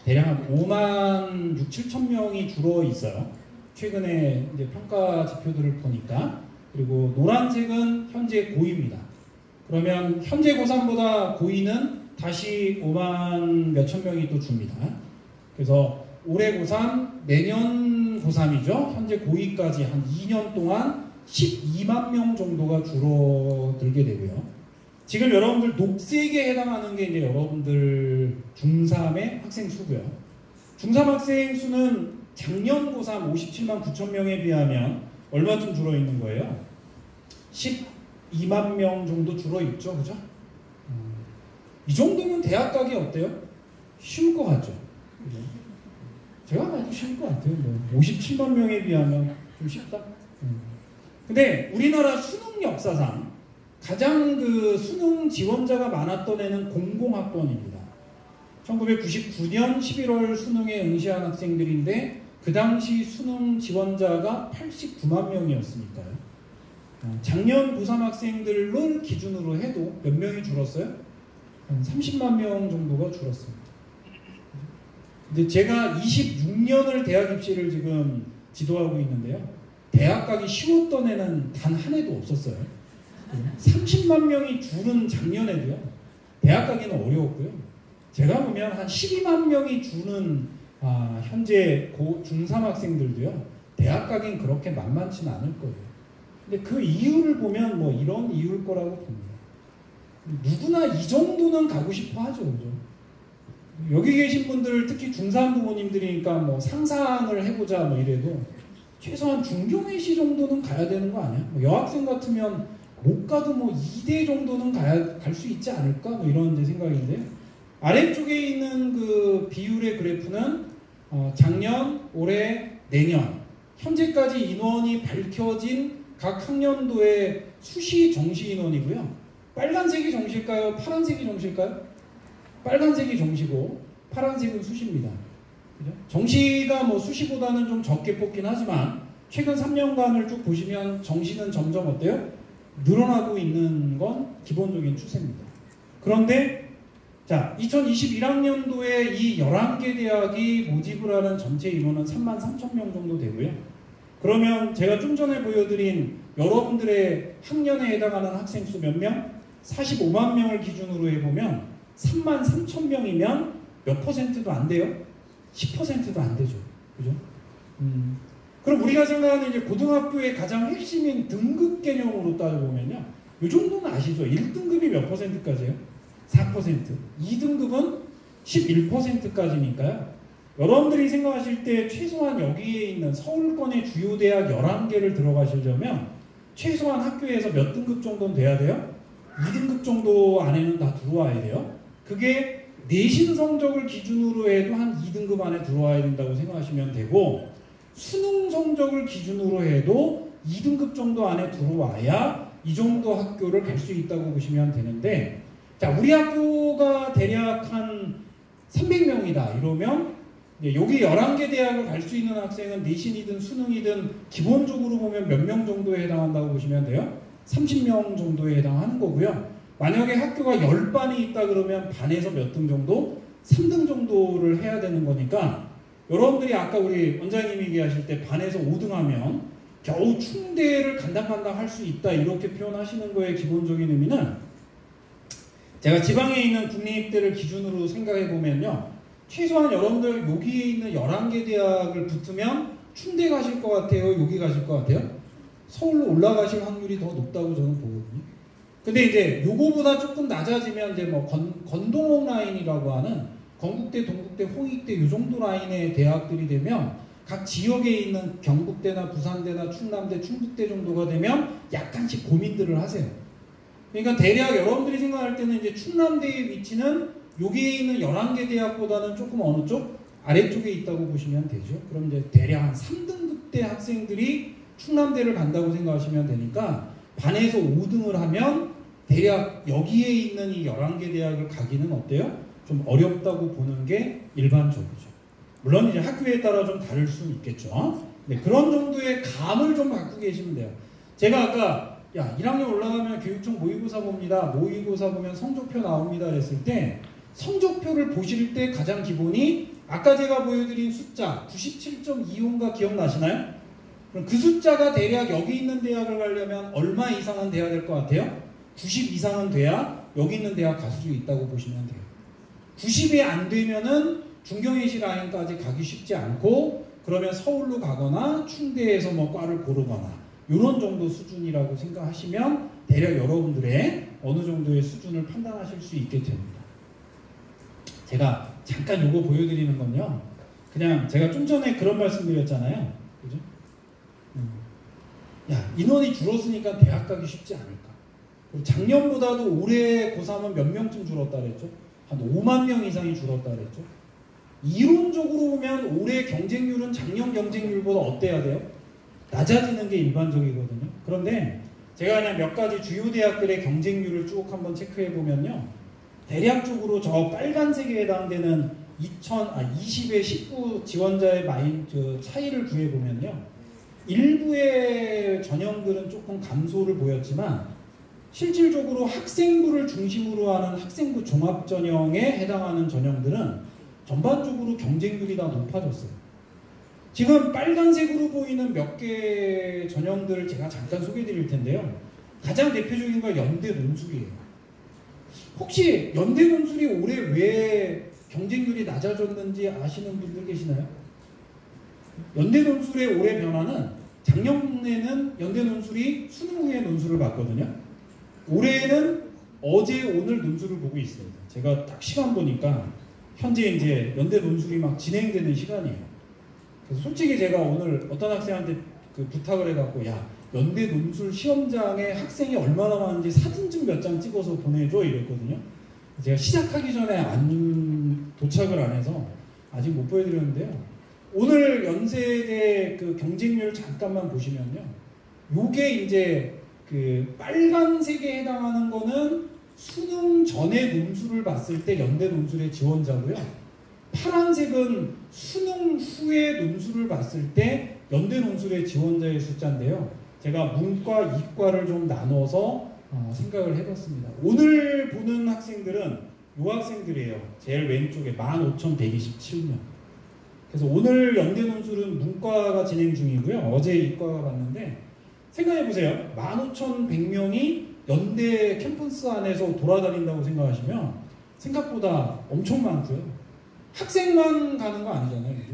대략 한 5만 6, 7천 명이 줄어 있어요. 최근에 이제 평가 지표들을 보니까. 그리고 노란색은 현재 고2입니다. 그러면 현재 고3보다 고2는 다시 5만 몇천 명이 또 줍니다. 그래서 올해 고3, 내년 고3이죠. 현재 고2까지 한 2년 동안 12만 명 정도가 줄어들게 되고요. 지금 여러분들 녹색에 해당하는 게 이제 여러분들 중3의 학생 수고요. 중3 학생 수는 작년 고3 57만 9천 명에 비하면 얼마쯤 줄어 있는 거예요? 12만 명 정도 줄어 있죠, 그죠? 이 정도면 대학 가기 어때요? 쉬울 것 같죠? 제가 봐도 쉬울 것 같아요. 57만 명에 비하면 좀 쉽다? 근데 우리나라 수능 역사상 가장 수능 지원자가 많았던 애는 공공학번입니다. 1999년 11월 수능에 응시한 학생들인데 그 당시 수능 지원자가 89만 명이었으니까요. 작년 고3 학생들을 기준으로 해도 몇 명이 줄었어요? 한 30만 명 정도가 줄었습니다. 근데 제가 26년을 대학 입시를 지금 지도하고 있는데요. 대학 가기 쉬웠던 애는 단 한 애도 없었어요. 30만 명이 줄은 작년에도요. 대학 가기는 어려웠고요. 제가 보면 한 12만 명이 주는 현재 중3 학생들도요. 대학 가긴 그렇게 만만치는 않을 거예요. 근데 그 이유를 보면 이런 이유일 거라고 봅니다. 누구나 이 정도는 가고 싶어 하죠, 그죠? 여기 계신 분들 특히 중3 부모님들이니까 상상을 해보자 이래도 최소한 중경외시 정도는 가야 되는 거 아니야? 여학생 같으면 못 가도 2대 정도는 갈 수 있지 않을까? 이런 제 생각인데, 아래쪽에 있는 그 비율의 그래프는 작년, 올해, 내년 현재까지 인원이 밝혀진 각 학년도의 수시 정시 인원이고요. 빨간색이 정시일까요? 파란색이 정시일까요? 빨간색이 정시고 파란색은 수시입니다. 그죠? 정시가 수시보다는 좀 적게 뽑긴 하지만 최근 3년간을 쭉 보시면 정시는 점점 어때요? 늘어나고 있는 건 기본적인 추세입니다. 그런데 자, 2021학년도에 이 11개 대학이 모집을 하는 전체 인원은 33,000명 정도 되고요. 그러면 제가 좀 전에 보여드린 여러분들의 학년에 해당하는 학생 수 몇 명? 45만 명을 기준으로 해보면 33,000명이면 몇 퍼센트도 안 돼요? 10%도 안 되죠. 그죠? 그럼 우리가 생각하는 이제 고등학교의 가장 핵심인 등급 개념으로 따져보면요. 이 정도는 아시죠? 1등급이 몇 퍼센트까지예요? 4%. 2등급은 11%까지니까요. 여러분들이 생각하실 때 최소한 여기에 있는 서울권의 주요 대학 11개를 들어가시려면 최소한 학교에서 몇 등급 정도는 돼야 돼요? 2등급 정도 안에는 다 들어와야 돼요. 그게 내신 성적을 기준으로 해도 한 2등급 안에 들어와야 된다고 생각하시면 되고, 수능 성적을 기준으로 해도 2등급 정도 안에 들어와야 이 정도 학교를 갈 수 있다고 보시면 되는데, 자, 우리 학교가 대략 한 300명이다 이러면 여기 11개 대학을 갈 수 있는 학생은 내신이든 수능이든 기본적으로 보면 몇 명 정도에 해당한다고 보시면 돼요? 30명 정도에 해당하는 거고요. 만약에 학교가 10반이 있다 그러면 반에서 몇 등 정도? 3등 정도를 해야 되는 거니까, 여러분들이 아까 우리 원장님이 얘기하실 때 반에서 5등 하면 겨우 충대를 간당간당 할 수 있다 이렇게 표현하시는 거의 기본적인 의미는, 제가 지방에 있는 국립대를 기준으로 생각해 보면요, 최소한 여러분들 여기에 있는 11개 대학을 붙으면 충대 가실 것 같아요? 여기 가실 것 같아요? 서울로 올라가실 확률이 더 높다고 저는 보거든요. 근데 이제 요거보다 조금 낮아지면 이제 뭐 건동옥 라인이라고 하는 건국대, 동국대, 홍익대 요 정도 라인의 대학들이 되면 각 지역에 있는 경북대나 부산대나 충남대, 충북대 정도가 되면 약간씩 고민들을 하세요. 그러니까 대략 여러분들이 생각할 때는 이제 충남대의 위치는 여기에 있는 11개 대학보다는 조금 어느 쪽? 아래쪽에 있다고 보시면 되죠. 그럼 이제 대략 한 3등급대 학생들이 충남대를 간다고 생각하시면 되니까 반에서 5등을 하면 대략 여기에 있는 이 11개 대학을 가기는 어때요? 좀 어렵다고 보는 게 일반적이죠. 물론 이제 학교에 따라 좀 다를 수 있겠죠. 네, 그런 정도의 감을 좀 갖고 계시면 돼요. 제가 아까 1학년 올라가면 교육청 모의고사 봅니다. 모의고사 보면 성적표 나옵니다. 그랬을 때 성적표를 보실 때 가장 기본이 아까 제가 보여드린 숫자 97.25인가 기억나시나요? 그럼 그 숫자가 대략 여기 있는 대학을 가려면 얼마 이상은 돼야 될 것 같아요? 90 이상은 돼야 여기 있는 대학 갈 수 있다고 보시면 돼요. 90이 안 되면은 중경예시 라인까지 가기 쉽지 않고, 그러면 서울로 가거나 충대에서 뭐 과를 고르거나 이런 정도 수준이라고 생각하시면 대략 여러분들의 어느 정도의 수준을 판단하실 수 있게 됩니다. 제가 잠깐 요거 보여드리는 건요, 그냥 제가 좀 전에 그런 말씀 드렸잖아요. 그죠? 인원이 줄었으니까 대학 가기 쉽지 않을까. 작년보다도 올해 고3은 몇 명쯤 줄었다 그랬죠? 한 5만 명 이상이 줄었다 그랬죠? 이론적으로 보면 올해 경쟁률은 작년 경쟁률보다 어때야 돼요? 낮아지는 게 일반적이거든요. 그런데 제가 그냥 몇 가지 주요 대학들의 경쟁률을 쭉 한번 체크해 보면요, 대략적으로 저 빨간색에 해당되는 20의 19 지원자의 차이를 구해 보면요, 일부의 전형들은 조금 감소를 보였지만 실질적으로 학생부를 중심으로 하는 학생부 종합전형에 해당하는 전형들은 전반적으로 경쟁률이 다 높아졌어요. 지금 빨간색으로 보이는 몇 개 전형들을 제가 잠깐 소개해 드릴 텐데요. 가장 대표적인 건 연대 논술이에요. 혹시 연대 논술이 올해 왜 경쟁률이 낮아졌는지 아시는 분들 계시나요? 연대 논술의 올해 변화는, 작년에는 연대 논술이 수능 후에 논술을 봤거든요. 올해는 어제 오늘 논술을 보고 있습니다. 제가 딱 시간 보니까 현재 이제 연대 논술이 막 진행되는 시간이에요. 그래서 솔직히 제가 오늘 어떤 학생한테 부탁을 해갖고, 연대 논술 시험장에 학생이 얼마나 많은지 사진 좀 몇 장 찍어서 보내줘 이랬거든요. 제가 시작하기 전에 도착을 안 해서 아직 못 보여드렸는데요. 오늘 연세대 경쟁률 잠깐만 보시면요, 요게 이제 빨간색에 해당하는 거는 수능 전에 논술을 봤을 때 연대 논술의 지원자고요. 파란색은 수능 후에 논술을 봤을 때 연대 논술의 지원자의 숫자인데요. 제가 문과, 이과를 좀 나눠서 생각을 해봤습니다. 오늘 보는 학생들은 이 학생들이에요. 제일 왼쪽에 15,127명. 그래서 오늘 연대 논술은 문과가 진행 중이고요. 어제 이과가 봤는데 생각해보세요. 15,100명이 연대 캠퍼스 안에서 돌아다닌다고 생각하시면 생각보다 엄청 많고요. 학생만 가는 거 아니잖아요. 그죠?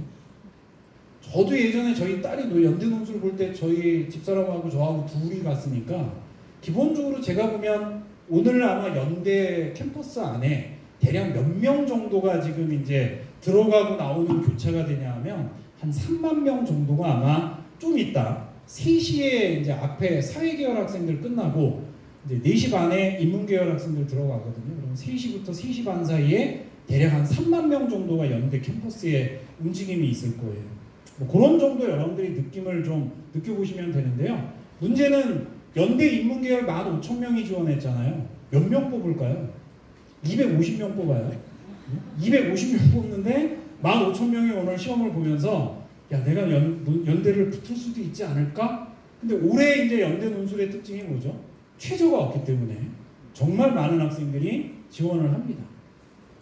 저도 예전에 저희 딸이 연대 논술 볼 때 저희 집사람하고 저하고 둘이 갔으니까 기본적으로 제가 보면 오늘 아마 연대 캠퍼스 안에 대략 몇 명 정도가 지금 이제 들어가고 나오는 교차가 되냐 하면 한 3만 명 정도가 아마 좀 있다. 3시에 이제 앞에 사회계열 학생들 끝나고 이제 4시 반에 인문계열 학생들 들어가거든요. 그럼 3시부터 3시 반 사이에 대략 한 3만 명 정도가 연대 캠퍼스에 움직임이 있을 거예요. 뭐 그런 정도 여러분들이 느낌을 좀 느껴보시면 되는데요. 문제는 연대 인문계열 15,000명이 지원했잖아요. 몇 명 뽑을까요? 250명 뽑아요. 250명 뽑는데 15,000명이 오늘 시험을 보면서 야 내가 연대를 붙을 수도 있지 않을까? 근데 올해 이제 연대 논술의 특징이 뭐죠? 최저가 없기 때문에 정말 많은 학생들이 지원을 합니다.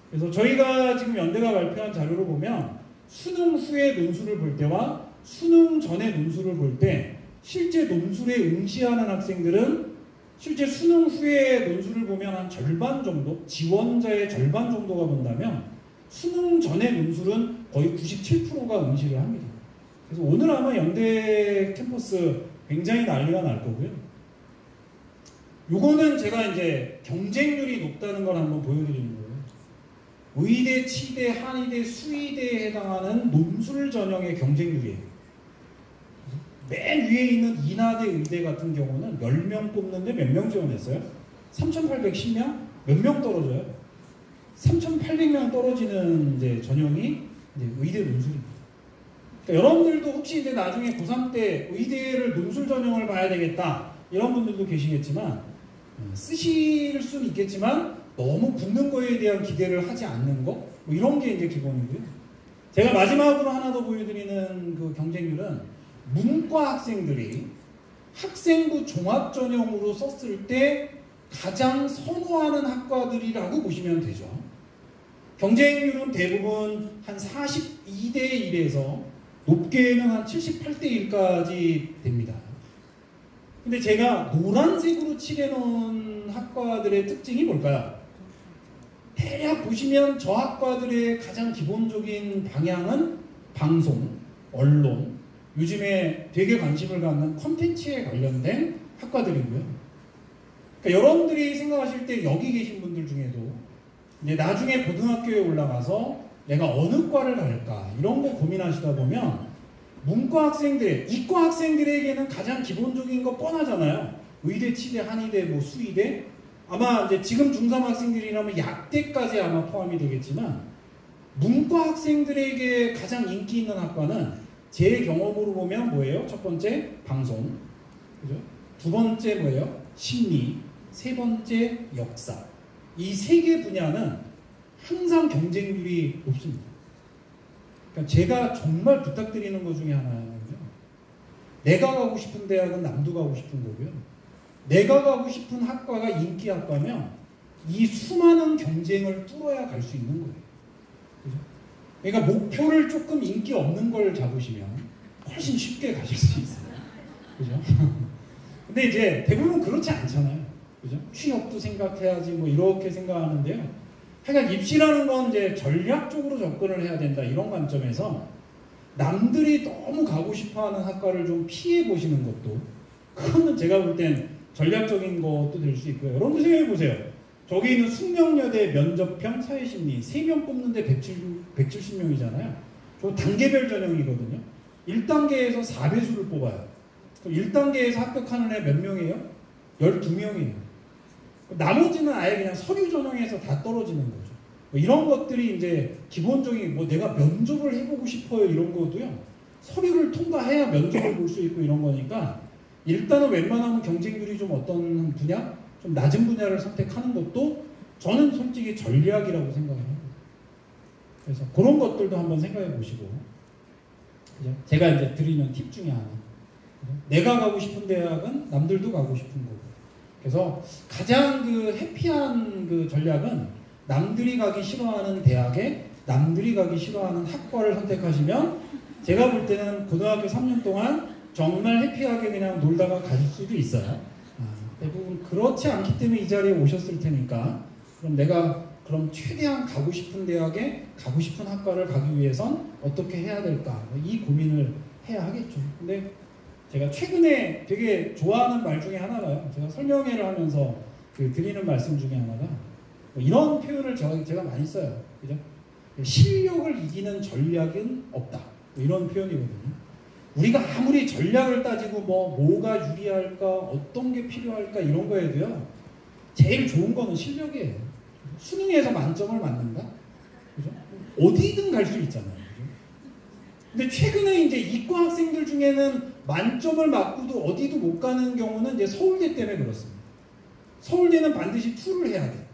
그래서 저희가 지금 연대가 발표한 자료를 보면 수능 후에 논술을 볼 때와 수능 전에 논술을 볼 때 실제 논술에 응시하는 학생들은 실제 수능 후에 논술을 보면 한 절반 정도, 지원자의 절반 정도가 본다면 수능 전에 논술은 거의 97%가 응시를 합니다. 그래서 오늘 아마 연대 캠퍼스 굉장히 난리가 날 거고요. 요거는 제가 이제 경쟁률이 높다는 걸 한번 보여드리는 거예요. 의대, 치대, 한의대, 수의대에 해당하는 논술 전형의 경쟁률이에요. 맨 위에 있는 인하대 의대 같은 경우는 10명 뽑는데 몇 명 지원했어요? 3,810명? 몇 명 떨어져요? 3,800명 떨어지는 이제 전형이 이제 의대 논술입니다. 그러니까 여러분들도 혹시 이제 나중에 고3 때 의대를 논술 전형을 봐야 되겠다 이런 분들도 계시겠지만 쓰실 수는 있겠지만 너무 붙는 거에 대한 기대를 하지 않는 거 뭐 이런 게 이제 기본이고요. 제가 마지막으로 하나 더 보여드리는 그 경쟁률은 문과 학생들이 학생부 종합 전형으로 썼을 때 가장 선호하는 학과들이라고 보시면 되죠. 경쟁률은 대부분 한 42대 1에서 높게는 한 78대 1까지 됩니다. 근데 제가 노란색으로 칠해놓은 학과들의 특징이 뭘까요? 대략 보시면 저 학과들의 가장 기본적인 방향은 방송, 언론, 요즘에 되게 관심을 갖는 콘텐츠에 관련된 학과들이고요. 그러니까 여러분들이 생각하실 때 여기 계신 분들 중에도 이제 나중에 고등학교에 올라가서 내가 어느 과를 갈까 이런 거 고민하시다 보면 문과 학생들, 이과 학생들에게는 가장 기본적인 거 뻔하잖아요. 의대, 치대, 한의대, 뭐 수의대 아마 이제 지금 중3 학생들이라면 약대까지 아마 포함이 되겠지만 문과 학생들에게 가장 인기 있는 학과는 제 경험으로 보면 뭐예요? 첫 번째 방송, 그죠? 두 번째 뭐예요? 심리, 세 번째 역사. 이 세 개 분야는 항상 경쟁률이 높습니다. 그러니까 제가 정말 부탁드리는 것 중에 하나는요. 내가 가고 싶은 대학은 남도 가고 싶은 거고요. 내가 가고 싶은 학과가 인기 학과면 이 수많은 경쟁을 뚫어야 갈 수 있는 거예요. 그죠? 그러니까 목표를 조금 인기 없는 걸 잡으시면 훨씬 쉽게 가실 수 있어요. 그죠? 근데 이제 대부분 그렇지 않잖아요. 그죠? 취업도 생각해야지 뭐 이렇게 생각하는데요. 하여간 입시라는 건 이제 전략적으로 접근을 해야 된다 이런 관점에서 남들이 너무 가고 싶어하는 학과를 좀 피해 보시는 것도 그거는 제가 볼 땐 전략적인 것도 될 수 있고요. 여러분들 생각해 보세요. 저기 있는 숙명여대 면접형 사회심리 3명 뽑는데 170명이잖아요. 저 단계별 전형이거든요. 1단계에서 4배수를 뽑아요. 그럼 1단계에서 합격하는 애 몇 명이에요? 12명이에요. 나머지는 아예 그냥 서류 전형에서 다 떨어지는 거죠. 뭐 이런 것들이 이제 기본적인 뭐 내가 면접을 해보고 싶어요 이런 것도요. 서류를 통과해야 면접을 볼 수 있고 이런 거니까 일단은 웬만하면 경쟁률이 좀 어떤 분야? 좀 낮은 분야를 선택하는 것도 저는 솔직히 전략이라고 생각을 합니다. 그래서 그런 것들도 한번 생각해 보시고, 그죠? 제가 이제 드리는 팁 중에 하나. 그죠? 내가 가고 싶은 대학은 남들도 가고 싶은 거고. 그래서 가장 그 해피한 그 전략은 남들이 가기 싫어하는 대학에 남들이 가기 싫어하는 학과를 선택하시면 제가 볼 때는 고등학교 3년 동안 정말 해피하게 그냥 놀다가 가실 수도 있어요. 대부분 그렇지 않기 때문에 이 자리에 오셨을 테니까 그럼 내가 그럼 최대한 가고 싶은 대학에 가고 싶은 학과를 가기 위해선 어떻게 해야 될까? 이 고민을 해야 하겠죠. 근데 제가 최근에 되게 좋아하는 말 중에 하나가요. 제가 설명회를 하면서 그 드리는 말씀 중에 하나가 이런 표현을 제가 많이 써요. 그죠? 실력을 이기는 전략은 없다. 이런 표현이거든요. 우리가 아무리 전략을 따지고 뭐가 유리할까, 어떤 게 필요할까 이런 거에도요. 제일 좋은 거는 실력이에요. 수능에서 만점을 맞는다? 그죠? 어디든 갈 수 있잖아요. 그죠? 근데 최근에 이제 이과 학생들 중에는 만점을 맞고도 어디도 못 가는 경우는 이제 서울대 때문에 그렇습니다. 서울대는 반드시 2를 해야 돼.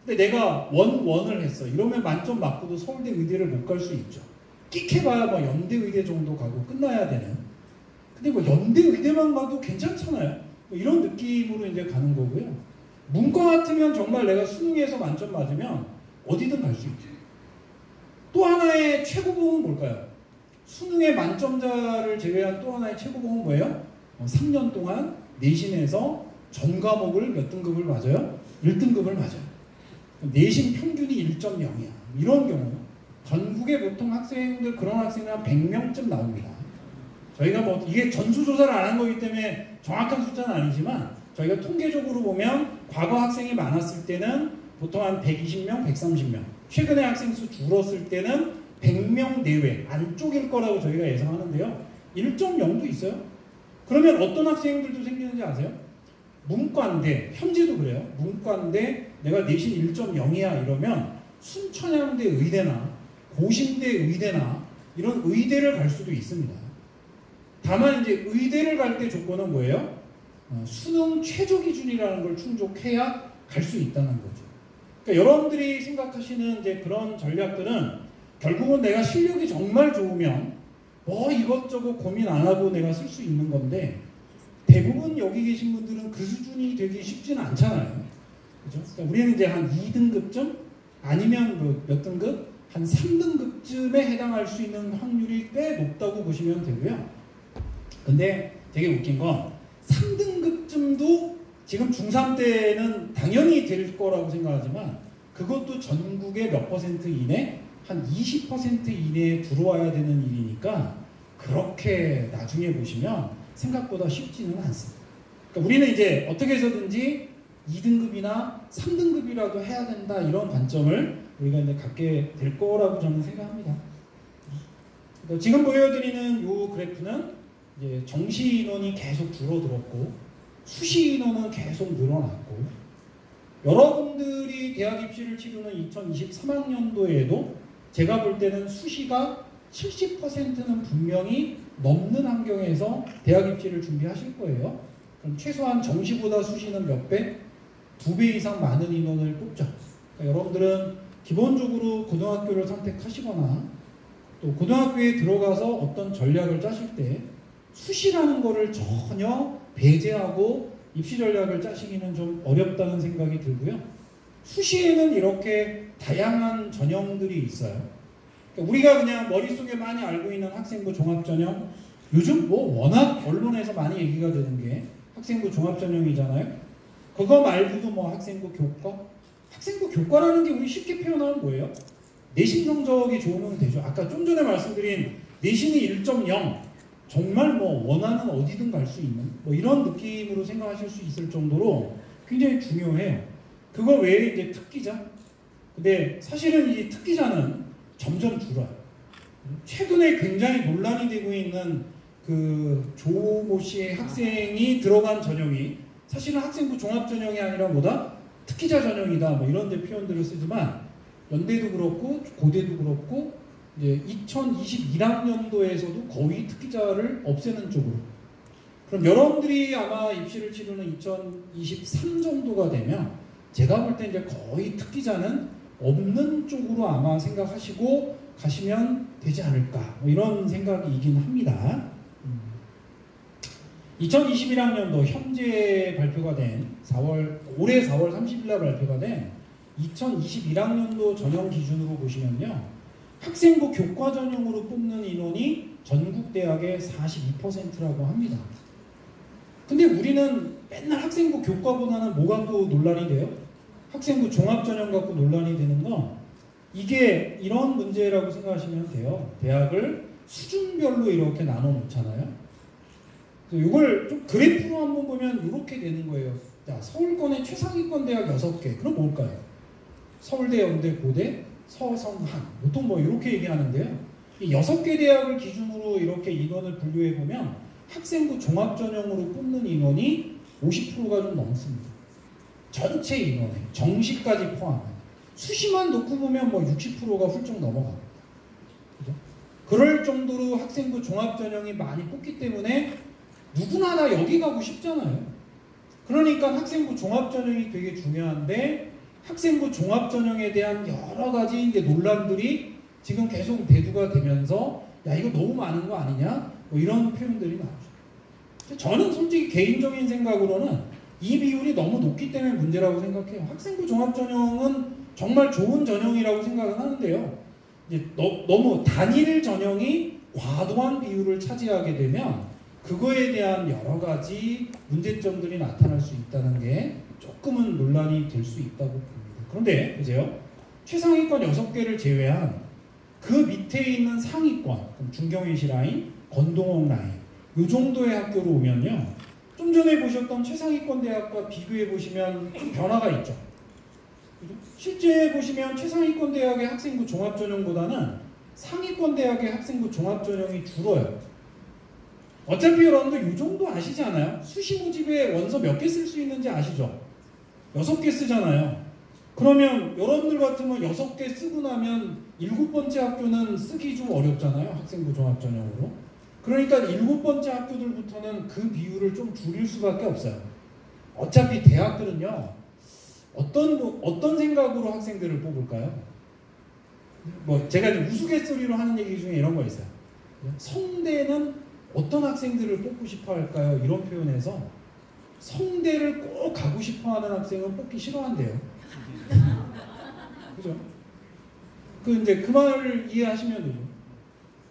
근데 내가 1을 했어. 이러면 만점 맞고도 서울대 의대를 못 갈 수 있죠. 끽해봐야 뭐 연대 의대 정도 가고 끝나야 되는. 근데 뭐 연대 의대만 가도 괜찮잖아요. 뭐 이런 느낌으로 이제 가는 거고요. 문과 같으면 정말 내가 수능에서 만점 맞으면 어디든 갈 수 있죠. 또 하나의 최고봉은 뭘까요? 수능의 만점자를 제외한 또 하나의 최고봉은 뭐예요? 3년 동안 내신에서 전 과목을 몇 등급을 맞아요? 1등급을 맞아요. 내신 평균이 1.0이야. 이런 경우 전국에 보통 학생들 그런 학생은 한 100명쯤 나옵니다. 저희가 뭐 이게 전수조사를 안 한 거기 때문에 정확한 숫자는 아니지만 저희가 통계적으로 보면 과거 학생이 많았을 때는 보통 한 120명, 130명 최근에 학생 수 줄었을 때는 100명 내외 안쪽일 거라고 저희가 예상하는데요. 1.0도 있어요. 그러면 어떤 학생들도 생기는지 아세요? 문과인데 현재도 그래요. 문과인데 내가 내신 1.0이야 이러면 순천향대 의대나 고신대 의대나 이런 의대를 갈 수도 있습니다. 다만 이제 의대를 갈 때 조건은 뭐예요? 수능 최저 기준이라는 걸 충족해야 갈 수 있다는 거죠. 그러니까 여러분들이 생각하시는 이제 그런 전략들은 결국은 내가 실력이 정말 좋으면 뭐 이것저것 고민 안 하고 내가 쓸 수 있는 건데 대부분 여기 계신 분들은 그 수준이 되기 쉽지는 않잖아요. 그죠? 그러니까 우리는 이제 한 2등급쯤 아니면 몇 등급? 한 3등급쯤에 해당할 수 있는 확률이 꽤 높다고 보시면 되고요. 근데 되게 웃긴 건 3등급쯤도 지금 중3 때는 당연히 될 거라고 생각하지만 그것도 전국의 몇 퍼센트 이내? 한 20% 이내에 들어와야 되는 일이니까 그렇게 나중에 보시면 생각보다 쉽지는 않습니다. 그러니까 우리는 이제 어떻게 해서든지 2등급이나 3등급이라도 해야 된다 이런 관점을 우리가 이제 갖게 될 거라고 저는 생각합니다. 그러니까 지금 보여드리는 이 그래프는 이제 정시 인원이 계속 줄어들었고 수시 인원은 계속 늘어났고 여러분들이 대학 입시를 치르는 2023학년도에도 제가 볼 때는 수시가 70%는 분명히 넘는 환경에서 대학 입시를 준비하실 거예요. 그럼 최소한 정시보다 수시는 몇 배? 2배 이상 많은 인원을 뽑죠. 그러니까 여러분들은 기본적으로 고등학교를 선택하시거나 또 고등학교에 들어가서 어떤 전략을 짜실 때 수시라는 거를 전혀 배제하고 입시 전략을 짜시기는 좀 어렵다는 생각이 들고요. 수시에는 이렇게 다양한 전형들이 있어요. 그러니까 우리가 그냥 머릿속에 많이 알고 있는 학생부 종합전형 요즘 뭐 워낙 언론에서 많이 얘기가 되는 게 학생부 종합전형이잖아요. 그거 말고도 뭐 학생부 교과? 학생부 교과라는 게 우리 쉽게 표현하면 뭐예요? 내신 성적이 좋으면 되죠. 아까 좀 전에 말씀드린 내신이 1.0 정말 뭐 원하는 어디든 갈 수 있는 뭐 이런 느낌으로 생각하실 수 있을 정도로 굉장히 중요해요. 그거 외에 이제 특기자. 근데 사실은 이 특기자는 점점 줄어요. 최근에 굉장히 논란이 되고 있는 그 조모 씨의 학생이 들어간 전형이 사실은 학생부 종합 전형이 아니라 뭐다? 특기자 전형이다. 뭐 이런 데 표현들을 쓰지만 연대도 그렇고 고대도 그렇고 이제 2021학년도에서도 거의 특기자를 없애는 쪽으로. 그럼 여러분들이 아마 입시를 치르는 2023 정도가 되면 제가 볼 때 이제 거의 특기자는 없는 쪽으로 아마 생각하시고 가시면 되지 않을까 뭐 이런 생각이긴 합니다. 2021학년도 현재 발표가 된 올해 4월 30일 날 발표가 된 2021학년도 전형 기준으로 보시면요. 학생부 교과 전형으로 뽑는 인원이 전국 대학의 42%라고 합니다. 근데 우리는 맨날 학생부 교과보다는 뭐 갖고 논란이 돼요? 학생부 종합 전형 갖고 논란이 되는 건 이게 이런 문제라고 생각하시면 돼요. 대학을 수준별로 이렇게 나눠 놓잖아요. 이걸 좀 그래프로 한번 보면 이렇게 되는 거예요. 자, 서울권의 최상위권 대학 6개. 그럼 뭘까요? 서울대, 연대, 고대, 서성한. 보통 뭐 이렇게 얘기하는데요. 이 6개 대학을 기준으로 이렇게 인원을 분류해 보면 학생부 종합 전형으로 뽑는 인원이 50%가 좀 넘습니다. 전체 인원에 정시까지 포함해. 수시만 놓고 보면 뭐 60%가 훌쩍 넘어갑니다. 그죠? 그럴 정도로 학생부 종합 전형이 많이 뽑기 때문에 누구나 다 여기 가고 싶잖아요. 그러니까 학생부 종합 전형이 되게 중요한데 학생부 종합 전형에 대한 여러 가지 이제 논란들이 지금 계속 대두가 되면서 야 이거 너무 많은 거 아니냐 뭐 이런 표현들이 나오죠. 저는 솔직히 개인적인 생각으로는 이 비율이 너무 높기 때문에 문제라고 생각해요. 학생부 종합 전형은 정말 좋은 전형이라고 생각은 하는데요. 이제 너무 단일 전형이 과도한 비율을 차지하게 되면 그거에 대한 여러 가지 문제점들이 나타날 수 있다는 게 조금은 논란이 될 수 있다고 봅니다. 그런데 보세요. 최상위권 6개를 제외한 그 밑에 있는 상위권, 중경외시 라인, 건동옥 라인 이 정도의 학교로 오면요. 좀 전에 보셨던 최상위권 대학과 비교해 보시면 좀 변화가 있죠. 그죠? 실제 보시면 최상위권 대학의 학생부 종합전형보다는 상위권 대학의 학생부 종합전형이 줄어요. 어차피 여러분들 이 정도 아시지 않아요? 수시 모집에 원서 몇 개 쓸 수 있는지 아시죠? 6개 쓰잖아요. 그러면 여러분들 같으면 6개 쓰고 나면 7번째 학교는 쓰기 좀 어렵잖아요. 학생부 종합전형으로. 그러니까 7번째 학교들부터는 그 비율을 좀 줄일 수밖에 없어요. 어차피 대학들은요. 어떤 생각으로 학생들을 뽑을까요? 뭐 제가 우스갯소리로 하는 얘기 중에 이런 거 있어요. 성대는 어떤 학생들을 뽑고 싶어 할까요? 이런 표현에서 성대를 꼭 가고 싶어 하는 학생은 뽑기 싫어한대요. 그죠? 이제 그 말을 이해하시면 되죠.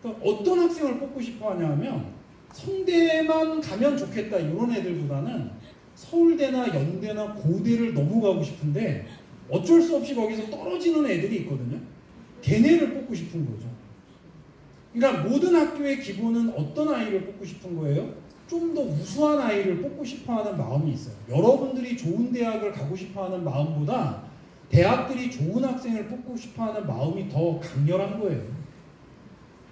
그러니까 어떤 학생을 뽑고 싶어 하냐면 성대만 가면 좋겠다 이런 애들보다는 서울대나 연대나 고대를 넘어가고 싶은데 어쩔 수 없이 거기서 떨어지는 애들이 있거든요. 걔네를 뽑고 싶은 거죠. 그러니까 모든 학교의 기본은 어떤 아이를 뽑고 싶은 거예요? 좀 더 우수한 아이를 뽑고 싶어하는 마음이 있어요. 여러분들이 좋은 대학을 가고 싶어하는 마음보다 대학들이 좋은 학생을 뽑고 싶어하는 마음이 더 강렬한 거예요.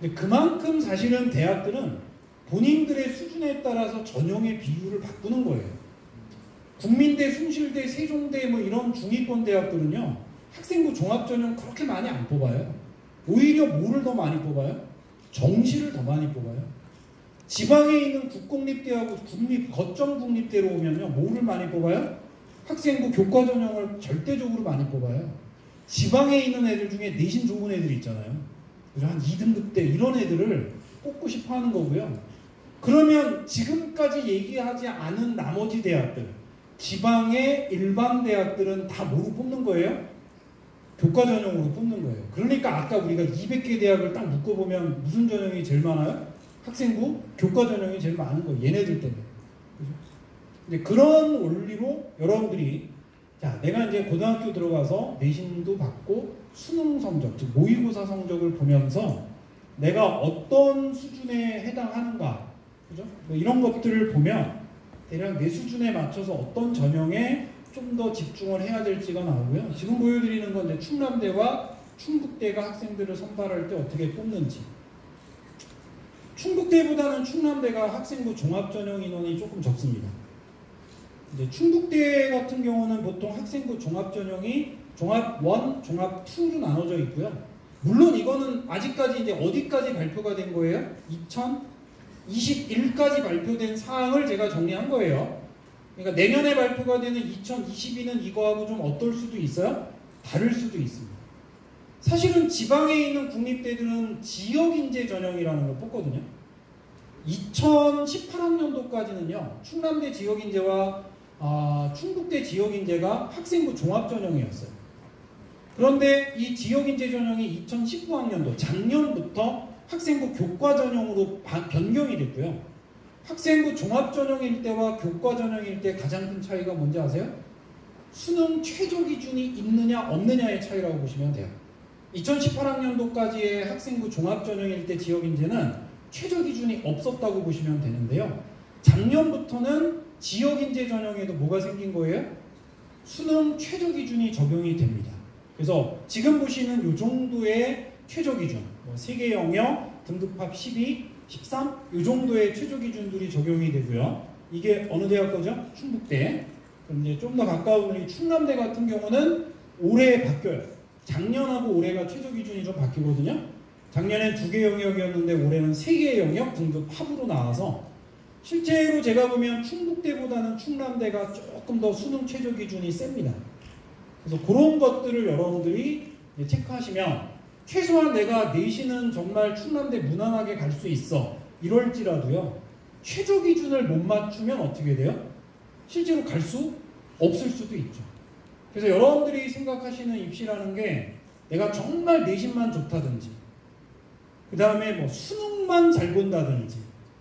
근데 그만큼 사실은 대학들은 본인들의 수준에 따라서 전형의 비율을 바꾸는 거예요. 국민대, 숭실대, 세종대 뭐 이런 중위권 대학들은요. 학생부 종합전형 그렇게 많이 안 뽑아요. 오히려 뭐를 더 많이 뽑아요? 정시를 더 많이 뽑아요. 지방에 있는 국공립대하고 거점 국립대로 오면요. 뭐를 많이 뽑아요? 학생부 교과 전형을 절대적으로 많이 뽑아요. 지방에 있는 애들 중에 내신 좋은 애들 있잖아요. 한 2등급대 이런 애들을 뽑고 싶어 하는 거고요. 그러면 지금까지 얘기하지 않은 나머지 대학들, 지방의 일반 대학들은 다 뭐로 뽑는 거예요? 교과 전형으로 뽑는 거예요. 그러니까 아까 우리가 200개 대학을 딱 묶어보면 무슨 전형이 제일 많아요? 학생부 교과 전형이 제일 많은 거예요. 얘네들 때문에. 그죠? 이제 그런 원리로 여러분들이 자, 내가 이제 고등학교 들어가서 내신도 받고 수능 성적, 즉 모의고사 성적을 보면서 내가 어떤 수준에 해당하는가, 그죠? 뭐 이런 것들을 보면 대략 내 수준에 맞춰서 어떤 전형에 좀 더 집중을 해야 될지가 나오고요. 지금 보여드리는 건 이제 충남대와 충북대가 학생들을 선발할 때 어떻게 뽑는지. 충북대보다는 충남대가 학생부 종합전형 인원이 조금 적습니다. 이제 충북대 같은 경우는 보통 학생부 종합전형이 종합 1, 종합 2로 나눠져 있고요. 물론 이거는 아직까지 이제 어디까지 발표가 된 거예요? 2021까지 발표된 사항을 제가 정리한 거예요. 그러니까 내년에 발표가 되는 2022는 이거하고 좀 어떨 수도 있어요? 다를 수도 있습니다. 사실은 지방에 있는 국립대들은 지역인재 전형이라는 걸 뽑거든요. 2018학년도까지는요. 충남대 지역인재와 충북대 지역인재가 학생부 종합전형이었어요. 그런데 이 지역인재 전형이 2019학년도 작년부터 학생부 교과전형으로 변경이 됐고요. 학생부 종합전형일 때와 교과전형일 때 가장 큰 차이가 뭔지 아세요? 수능 최저 기준이 있느냐 없느냐의 차이라고 보시면 돼요. 2018학년도까지의 학생부 종합전형일 때 지역인재는 최저 기준이 없었다고 보시면 되는데요. 작년부터는 지역인재 전형에도 뭐가 생긴 거예요? 수능 최저 기준이 적용이 됩니다. 그래서 지금 보시는 이 정도의 최저 기준, 세계 영역, 등급합 12, 13, 이 정도의 최저 기준들이 적용이 되고요. 이게 어느 대학 거죠? 충북대. 그럼 이제 좀 더 가까운 우리 충남대 같은 경우는 올해 바뀌어요. 작년하고 올해가 최저 기준이 좀 바뀌거든요. 작년엔 2개 영역이었는데 올해는 3개의 영역 등급합으로 나와서 실제로 제가 보면 충북대보다는 충남대가 조금 더 수능 최저 기준이 셉니다. 그래서 그런 것들을 여러분들이 체크하시면 최소한 내가 내신은 정말 충남대 무난하게 갈 수 있어 이럴지라도요. 최저 기준을 못 맞추면 어떻게 돼요? 실제로 갈 수 없을 수도 있죠. 그래서 여러분들이 생각하시는 입시라는 게 내가 정말 내신만 좋다든지 그 다음에 뭐 수능만 잘 본다든지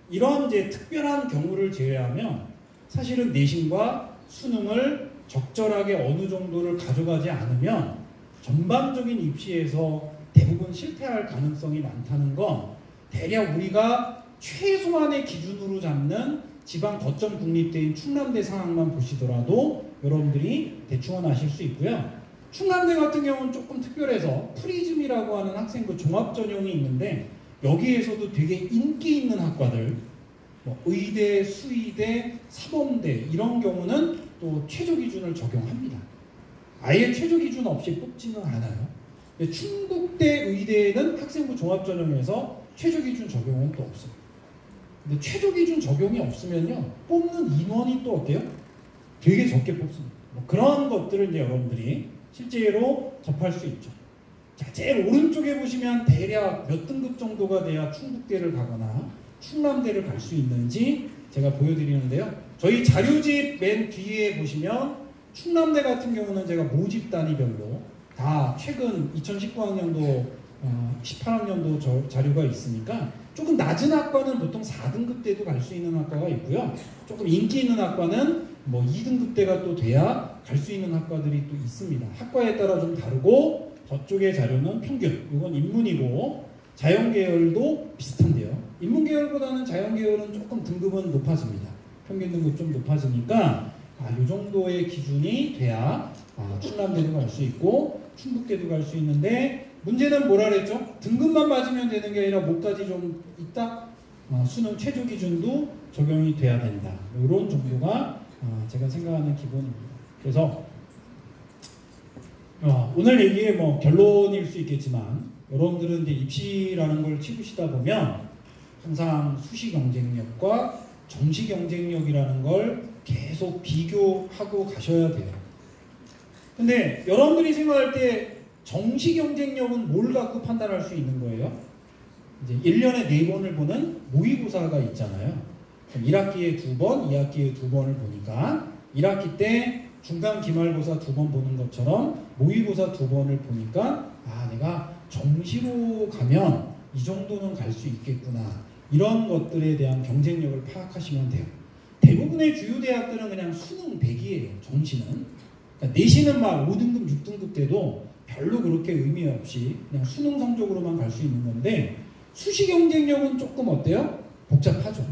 이런 이제 특별한 경우를 제외하면 사실은 내신과 수능을 적절하게 어느 정도를 가져가지 않으면 전반적인 입시에서 대부분 실패할 가능성이 많다는 건 대략 우리가 최소한의 기준으로 잡는 지방 거점 국립대인 충남대 상황만 보시더라도 여러분들이 대충은 아실 수 있고요. 충남대 같은 경우는 조금 특별해서 프리즘이라고 하는 학생부 종합전형이 있는데 여기에서도 되게 인기 있는 학과들 뭐 의대, 수의대, 사범대 이런 경우는 또 최저 기준을 적용합니다. 아예 최저 기준 없이 뽑지는 않아요. 근데 충북대 의대에는 학생부 종합전형에서 최저 기준 적용은 또 없어요. 근데 최저 기준 적용이 없으면요 뽑는 인원이 또 어때요? 되게 적게 뽑습니다. 뭐 그런 것들을 이제 여러분들이 실제로 접할 수 있죠. 자, 제일 오른쪽에 보시면 대략 몇 등급 정도가 돼야 충북대를 가거나 충남대를 갈 수 있는지 제가 보여드리는데요. 저희 자료집 맨 뒤에 보시면 충남대 같은 경우는 제가 모집 단위별로 다 최근 2019학년도 18학년도 자료가 있으니까 조금 낮은 학과는 보통 4등급대도 갈 수 있는 학과가 있고요. 조금 인기 있는 학과는 뭐 2등급대가 또 돼야 갈 수 있는 학과들이 또 있습니다. 학과에 따라 좀 다르고 저쪽의 자료는 평균, 이건 인문이고 자연계열도 비슷한데요. 인문계열보다는 자연계열은 조금 등급은 높아집니다. 평균 등급 좀 높아지니까 이 정도의 기준이 돼야 충남대도 갈 수 있고 충북대도 갈 수 있는데 문제는 뭐라 그랬죠? 등급만 맞으면 되는 게 아니라 뭐까지 좀 있다? 수능 최저 기준도 적용이 돼야 된다. 이런 정도가 제가 생각하는 기본입니다. 그래서 오늘 얘기의 뭐 결론일 수 있겠지만 여러분들은 이제 입시라는 걸 치르시다 보면 항상 수시 경쟁력과 정시 경쟁력이라는 걸 계속 비교하고 가셔야 돼요. 근데 여러분들이 생각할 때 정시 경쟁력은 뭘 갖고 판단할 수 있는 거예요? 이제 1년에 4번을 보는 모의고사가 있잖아요. 1학기에 2번, 2학기에 2번을 보니까 1학기 때 중간 기말고사 2번 보는 것처럼 모의고사 2번을 보니까 내가 정시로 가면 이 정도는 갈 수 있겠구나. 이런 것들에 대한 경쟁력을 파악하시면 돼요. 대부분의 주요 대학들은 그냥 수능 100이에요. 정시는. 그러니까 내신은 막 5등급, 6등급 때도 별로 그렇게 의미 없이 그냥 수능 성적으로만 갈 수 있는 건데 수시 경쟁력은 조금 어때요? 복잡하죠.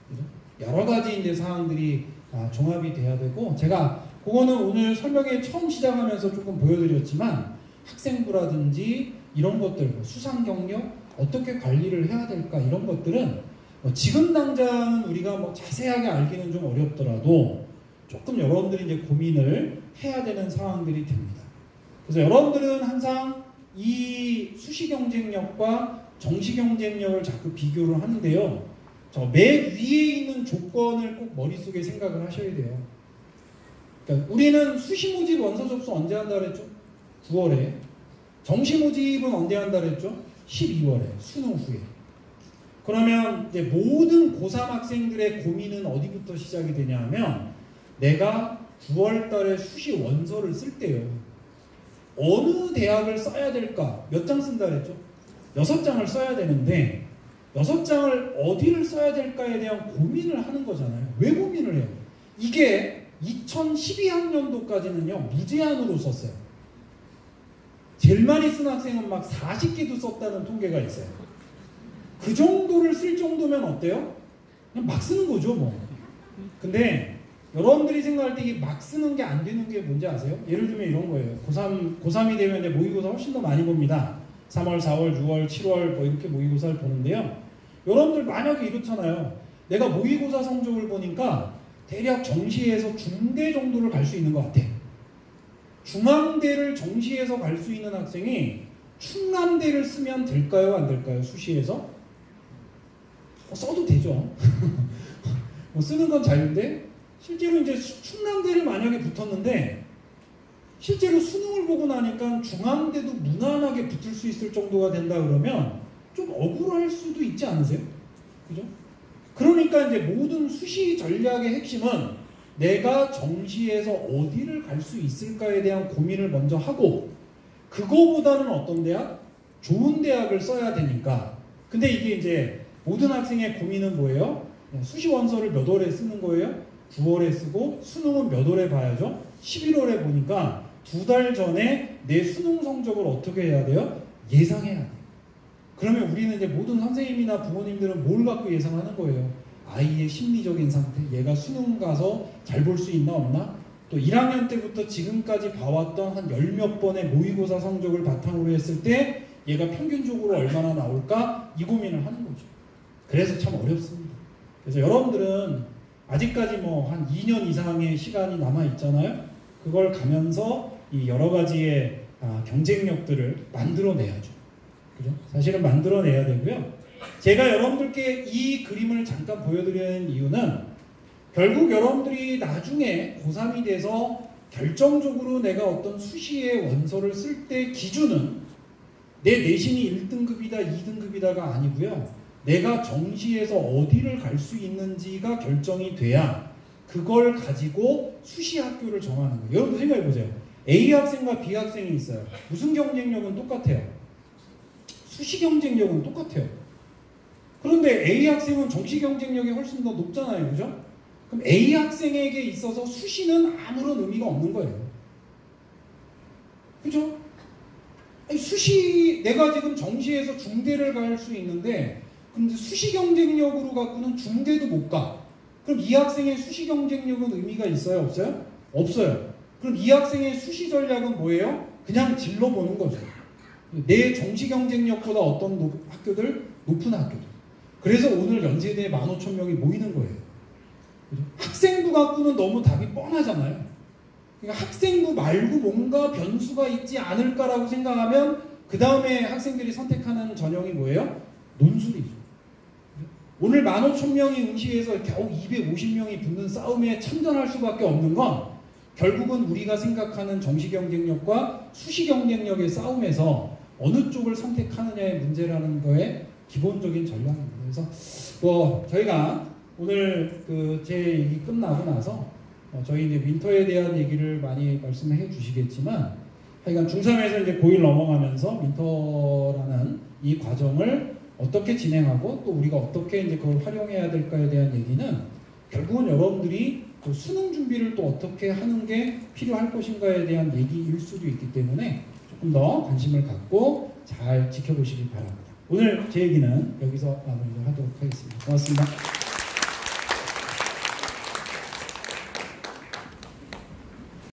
그죠? 여러 가지 이제 사항들이 종합이 돼야 되고 제가 그거는 오늘 설명회 처음 시작하면서 조금 보여드렸지만 학생부라든지 이런 것들 수상 경력 어떻게 관리를 해야 될까 이런 것들은 지금 당장 우리가 자세하게 알기는 좀 어렵더라도 조금 여러분들이 이제 고민을 해야 되는 상황들이 됩니다. 그래서 여러분들은 항상 이 수시 경쟁력과 정시 경쟁력을 자꾸 비교를 하는데요. 맨 위에 있는 조건을 꼭 머릿속에 생각을 하셔야 돼요. 그러니까 우리는 수시 모집 원서 접수 언제 한다 그랬죠? 9월에. 정시 모집은 언제 한다 그랬죠? 12월에 수능 후에. 그러면 이제 모든 고3 학생들의 고민은 어디부터 시작이 되냐 하면 내가 9월 달에 수시 원서를 쓸 때요. 어느 대학을 써야 될까? 몇 장 쓴다 그랬죠? 6장을 써야 되는데 6장을 어디를 써야 될까에 대한 고민을 하는 거잖아요. 왜 고민을 해요? 이게 2012학년도까지는요. 무제한으로 썼어요. 제일 많이 쓴 학생은 막 40개도 썼다는 통계가 있어요. 그 정도를 쓸 정도면 어때요? 그냥 막 쓰는 거죠 뭐. 근데 여러분들이 생각할 때 이게 막 쓰는 게 안 되는 게 뭔지 아세요? 예를 들면 이런 거예요. 고3이 되면 이제 모의고사 훨씬 더 많이 봅니다. 3월, 4월, 6월, 7월 뭐 이렇게 모의고사를 보는데요. 여러분들 만약에 이렇잖아요. 내가 모의고사 성적을 보니까 대략 정시에서 중대 정도를 갈 수 있는 것 같아. 중앙대를 정시에서 갈 수 있는 학생이 충남대를 쓰면 될까요? 안 될까요? 수시에서? 써도 되죠. 뭐 쓰는 건 자유인데 실제로 이제 충남대를 만약에 붙었는데 실제로 수능을 보고 나니까 중앙대도 무난하게 붙을 수 있을 정도가 된다 그러면 좀 억울할 수도 있지 않으세요? 그죠? 그러니까 이제 모든 수시 전략의 핵심은 내가 정시에서 어디를 갈 수 있을까에 대한 고민을 먼저 하고 그거보다는 어떤 대학? 좋은 대학을 써야 되니까. 근데 이게 이제 모든 학생의 고민은 뭐예요? 수시 원서를 몇 월에 쓰는 거예요? 9월에 쓰고 수능은 몇 월에 봐야죠? 11월에 보니까 2달 전에 내 수능 성적을 어떻게 해야 돼요? 예상해야 돼요. 그러면 우리는 이제 모든 선생님이나 부모님들은 뭘 갖고 예상하는 거예요? 아이의 심리적인 상태, 얘가 수능 가서 잘 볼 수 있나 없나? 또 1학년 때부터 지금까지 봐왔던 한 10몇 번의 모의고사 성적을 바탕으로 했을 때 얘가 평균적으로 얼마나 나올까? 이 고민을 하는 거죠. 그래서 참 어렵습니다. 그래서 여러분들은 아직까지 뭐 한 2년 이상의 시간이 남아 있잖아요. 그걸 가면서 이 여러 가지의 경쟁력들을 만들어내야죠. 그죠? 사실은 만들어내야 되고요. 제가 여러분들께 이 그림을 잠깐 보여드리는 이유는 결국 여러분들이 나중에 고3이 돼서 결정적으로 내가 어떤 수시의 원서를 쓸 때 기준은 내 내신이 1등급이다, 2등급이다가 아니고요. 내가 정시에서 어디를 갈 수 있는지가 결정이 돼야 그걸 가지고 수시 학교를 정하는 거예요. 여러분 생각해 보세요. A 학생과 B 학생이 있어요. 무슨 경쟁력은 똑같아요. 수시 경쟁력은 똑같아요. 그런데 A 학생은 정시 경쟁력이 훨씬 더 높잖아요. 그죠? 그럼 A 학생에게 있어서 수시는 아무런 의미가 없는 거예요. 그죠? 아니, 수시, 내가 지금 정시에서 중대를 갈 수 있는데 근데 수시 경쟁력으로 갖고는 중대도 못 가. 그럼 이 학생의 수시 경쟁력은 의미가 있어요? 없어요? 없어요. 그럼 이 학생의 수시 전략은 뭐예요? 그냥 질러보는 거죠. 내 정시 경쟁력보다 어떤 학교들? 높은 학교들. 그래서 오늘 연세대에 15,000명이 모이는 거예요. 그죠? 학생부 갖고는 너무 답이 뻔하잖아요. 그러니까 학생부 말고 뭔가 변수가 있지 않을까라고 생각하면 그 다음에 학생들이 선택하는 전형이 뭐예요? 논술이죠. 오늘 15,000명이 응시해서 겨우 250명이 붙는 싸움에 참전할 수밖에 없는 건 결국은 우리가 생각하는 정시 경쟁력과 수시 경쟁력의 싸움에서 어느 쪽을 선택하느냐의 문제라는 거에 기본적인 전략입니다. 그래서 뭐 저희가 오늘 제 얘기 끝나고 나서 저희 이제 윈터에 대한 얘기를 많이 말씀을 해주시겠지만 하여간 중3에서 이제 고1 넘어가면서 윈터라는 이 과정을 어떻게 진행하고 또 우리가 어떻게 이제 그걸 활용해야 될까에 대한 얘기는 결국은 여러분들이 그 수능 준비를 또 어떻게 하는 게 필요할 것인가에 대한 얘기일 수도 있기 때문에 조금 더 관심을 갖고 잘 지켜보시기 바랍니다. 오늘 제 얘기는 여기서 마무리를 하도록 하겠습니다. 고맙습니다.